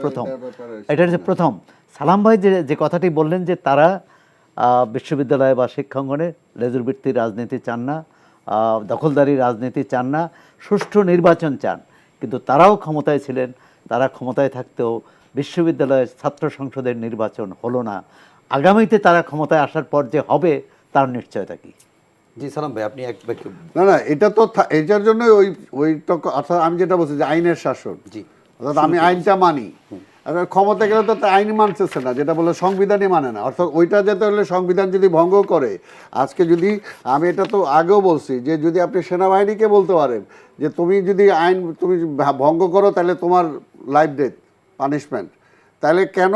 Speaker 3: প্রথম। সালাম ভাই যে কথাটি বললেন যে তারা বিশ্ববিদ্যালয় বা শিক্ষাঙ্গনে লেজুর ভিত্তিক রাজনীতি চান না, দখলদারি রাজনীতি চান না, সুষ্ঠু নির্বাচন চান, কিন্তু তারাও ক্ষমতায় ছিলেন, তারা ক্ষমতায় থাকতেও বিশ্ববিদ্যালয়ের ছাত্র সংসদের নির্বাচন হলো না। আগামীতে তারা ক্ষমতায় আসার পর যে হবে তার নিশ্চয়তা কি?
Speaker 1: জি সালাম ভাই, আপনি এক বাক্য।
Speaker 2: না, এটা তো এটার জন্য অর্থাৎ আমি যেটা বলছি যে আইনের শাসন,
Speaker 1: জি,
Speaker 2: অর্থাৎ আমি আইনটা মানি, ক্ষমতা গেলে তো আইন মানতেছে না, যেটা বলে সংবিধানই মানে না, অর্থাৎ ওইটা যেতে হলে সংবিধান যদি ভঙ্গ করে, আজকে যদি আমি এটা তো আগেও বলছি যে যদি আপনি সেনাবাহিনীকে বলতে পারেন যে তুমি যদি আইন তুমি ভঙ্গ করো তাহলে তোমার লাইফ ডেথ পানিশমেন্ট, তাহলে কেন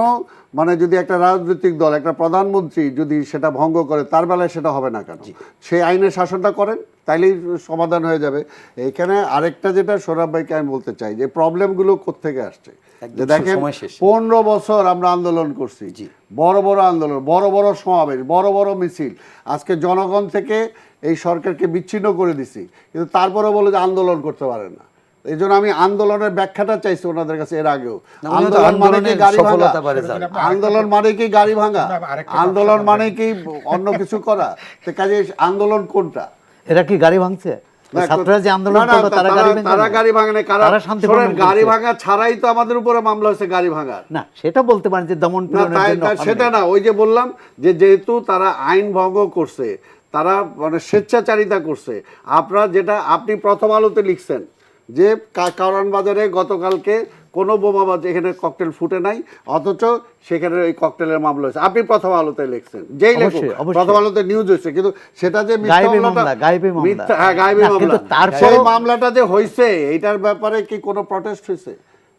Speaker 2: মানে যদি একটা রাজনৈতিক দল একটা প্রধানমন্ত্রী যদি সেটা ভঙ্গ করে, তার বেলায় সেটা হবে না কেন? সেই আইনের শাসনটা করেন, তাইলেই সমাধান হয়ে যাবে। এইখানে আরেকটা যেটা সৌরভ ভাইকে আমি বলতে চাই, যে প্রবলেমগুলো কোত্থেকে আসছে, যে দেখেন 15 বছর আমরা আন্দোলন করছি, বড় বড় আন্দোলন, বড় বড় সমাবেশ, বড় বড় মিছিল, আজকে জনগণ থেকে এই সরকারকে বিচ্ছিন্ন করে দিছি, কিন্তু তারপরে বলে যে আন্দোলন করতে পারে না। এই জন্য আমি আন্দোলনের ব্যাখ্যাটা চাইছি ওনাদের কাছে এর আগেও। আন্দোলন মানে কি গাড়ি ভাঙা? আন্দোলন মানে কি গাড়ি ভাঙা? আন্দোলন মানে কি অন্য কিছু করা? কাজে আন্দোলন কোনটা?
Speaker 3: এরা কি গাড়ি ভাঙছে? ছাত্ররা যে আন্দোলন করলো তারা
Speaker 2: গাড়ি ভাঙে না, গাড়ি ভাঙা ছাড়াই তো আমাদের উপরে মামলা হয়েছে গাড়ি ভাঙা।
Speaker 3: না, সেটা বলতে পারেন যে দমন পীড়নের জন্য,
Speaker 2: সেটা না, ওই যে বললাম যে যেহেতু তারা আইন ভঙ্গ করছে, তারা মানে স্বেচ্ছাচারিতা করছে। আপনারা যেটা আপনি প্রথম আলোতে লিখছেন যে কারওয়ান বাজারে গতকালকে কোনো বোমাবাজ এখানে ককটেল ফুটে নাই, অথচ সেখানে ওই ককটেলের মামলা হয়েছে। আপনি প্রথম আলোতে লিখছেন, যেই লেখক
Speaker 3: অবশ্যই, অবশ্যই।
Speaker 2: প্রথম আলোতে নিউজ হয়েছে, কিন্তু সেটা যে মিথ্যা
Speaker 3: গায়েবী
Speaker 2: মামলাটা-
Speaker 3: মামলা, গায়েবী মামলা।
Speaker 2: মিথ্যা, হ্যাঁ, গায়েবী
Speaker 3: না,
Speaker 2: মামলা।
Speaker 3: কিন্তু তারপরেও-
Speaker 2: সেই মামলাটা যে হয়েছে এটার ব্যাপারে কি কোনো প্রটেস্ট হয়েছে,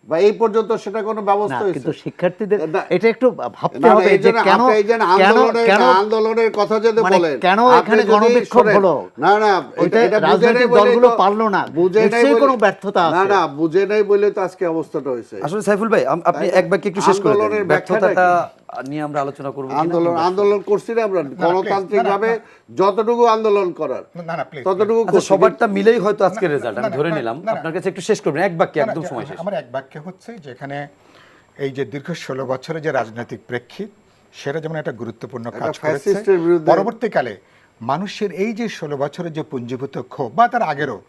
Speaker 2: বা এই পর্যন্ত সেটা কোনো
Speaker 3: না,
Speaker 2: ব্যবস্থা হয়েছে?
Speaker 3: কিন্তু শিক্ষার্থীদের
Speaker 2: না,
Speaker 3: এটা একটু ভাবতে
Speaker 2: না, না,
Speaker 3: হবে
Speaker 2: এই
Speaker 3: যে
Speaker 2: জন্য
Speaker 3: কেন
Speaker 2: আপনি এই যে
Speaker 3: কেন কেন
Speaker 2: আন্দোলনের কথা যদি
Speaker 3: মানে
Speaker 2: বলেন,
Speaker 3: কেন
Speaker 2: আপনি
Speaker 3: এখানে
Speaker 2: যদি
Speaker 3: গণবিক্ষোভ
Speaker 2: শোনেন-
Speaker 3: হলো?
Speaker 2: না না,
Speaker 3: ওইটা
Speaker 2: এটা বুঝে
Speaker 3: রাজনৈতিক
Speaker 2: নাই বলেই
Speaker 3: দলগুলো
Speaker 2: তো-
Speaker 3: পারলো না।
Speaker 2: বুঝে নাই
Speaker 3: নিশ্চয়ই
Speaker 2: বলে-
Speaker 3: কোনো ব্যর্থতা
Speaker 2: না
Speaker 3: আছে।
Speaker 2: না, বুঝে নাই বলে তো আজকে অবস্থাটা হয়েছে।
Speaker 1: আসলে সাইফুল ভাই আপনি
Speaker 2: তাই না?
Speaker 1: এক বাক্যে একটু শেষ করে দেন।
Speaker 2: আন্দোলনের ব্যাখ্যাটা
Speaker 1: ব্যর্থতাটা নিয়ে আমরা আলোচনা করব কিনা?
Speaker 2: আন্দোলন করছি না আমরা, গণতান্ত্রিক ভাবে যতটুকু আন্দোলন করার
Speaker 4: না না প্লিজ
Speaker 2: ততটুকু
Speaker 1: আচ্ছা,
Speaker 2: করছি।
Speaker 1: সবারটা মিলেই হয়তো আজকের রেজাল্ট আমি
Speaker 4: না,
Speaker 1: ধরে
Speaker 4: না,
Speaker 1: নিলাম।
Speaker 4: না, না।
Speaker 1: আপনার কাছে একটু শেষ করবেন এক বাক্যে, একদম সময় শেষ।
Speaker 4: আমার এক বাক্যে হচ্ছে যেখানে এই যে দীর্ঘ 16 বছরের যে রাজনৈতিক প্রেক্ষিত, সেটা যেমন একটা গুরুত্বপূর্ণ কাজ করেছে,
Speaker 2: ফ্যাসিস্টের বিরুদ্ধে-
Speaker 4: পরবর্তীকালে মানুষের এই যে 16 বছরের যে পুঞ্জীভূত ক্ষোভ বা তার আগেরও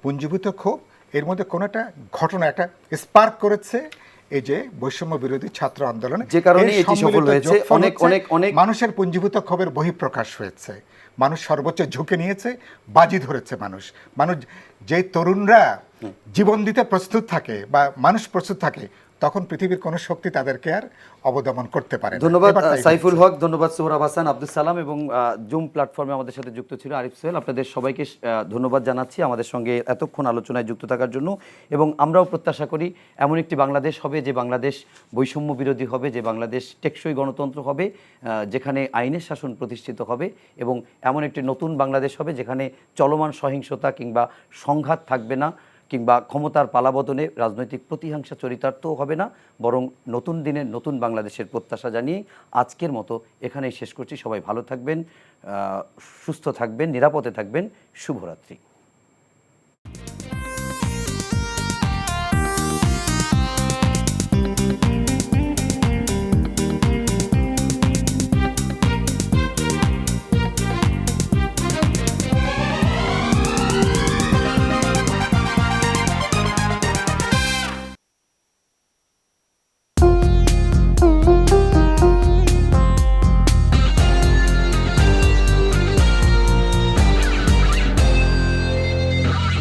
Speaker 4: পুঞ্জীভূত ক্ষোভ, এর মধ্যে কোনো একটা ঘটনা একটা স্পার্ক করেছে এই যে বৈষম্য বিরোধী ছাত্র আন্দোলনে,
Speaker 1: যে কারণে
Speaker 4: এর
Speaker 1: এটি সফল
Speaker 4: সম্মিলিত
Speaker 1: হয়েছে।
Speaker 4: যোগফল
Speaker 1: অনেক
Speaker 4: হচ্ছে
Speaker 1: অনেক অনেক
Speaker 4: মানুষের পুঞ্জীভূত ক্ষোভের বহিঃপ্রকাশ হয়েছে। মানুষ সর্বোচ্চ ঝুঁকে নিয়েছে, বাজি ধরেছে। মানুষ যে তরুণরা জীবন দিতে প্রস্তুত থাকে বা মানুষ প্রস্তুত থাকে, তখন পৃথিবীর কোনো শক্তি তাদেরকে আর অবদমন করতে পারে না।
Speaker 1: ধন্যবাদ
Speaker 4: এবার তাই
Speaker 1: সাইফুল
Speaker 4: হয়েছে।
Speaker 1: হক, ধন্যবাদ সোহরাব হাসান, আব্দুল সালাম এবং জুম প্ল্যাটফর্মে আমাদের সাথে যুক্ত ছিল আরিফ সোহেল। আপনাদের সবাইকে ধন্যবাদ জানাচ্ছি আমাদের সঙ্গে এতক্ষণ আলোচনায় যুক্ত থাকার জন্য। এবং আমরাও প্রত্যাশা করি এমন একটি বাংলাদেশ হবে, যে বাংলাদেশ বৈষম্য বিরোধী হবে, যে বাংলাদেশ টেকসই গণতন্ত্র হবে, যেখানে আইনের শাসন প্রতিষ্ঠিত হবে, এবং এমন একটি নতুন বাংলাদেশ হবে যেখানে চলমান সহিংসতা কিংবা সংঘাত থাকবে না, কিংবা ক্ষমতার পালাবদনে রাজনৈতিক প্রতিহিংসা চরিতার্থও হবে না, বরং নতুন দিনের নতুন বাংলাদেশের প্রত্যাশা জানিয়ে আজকের মতো এখানেই শেষ করছি। সবাই ভালো থাকবেন, সুস্থ থাকবেন, নিরাপদে থাকবেন। শুভরাত্রি।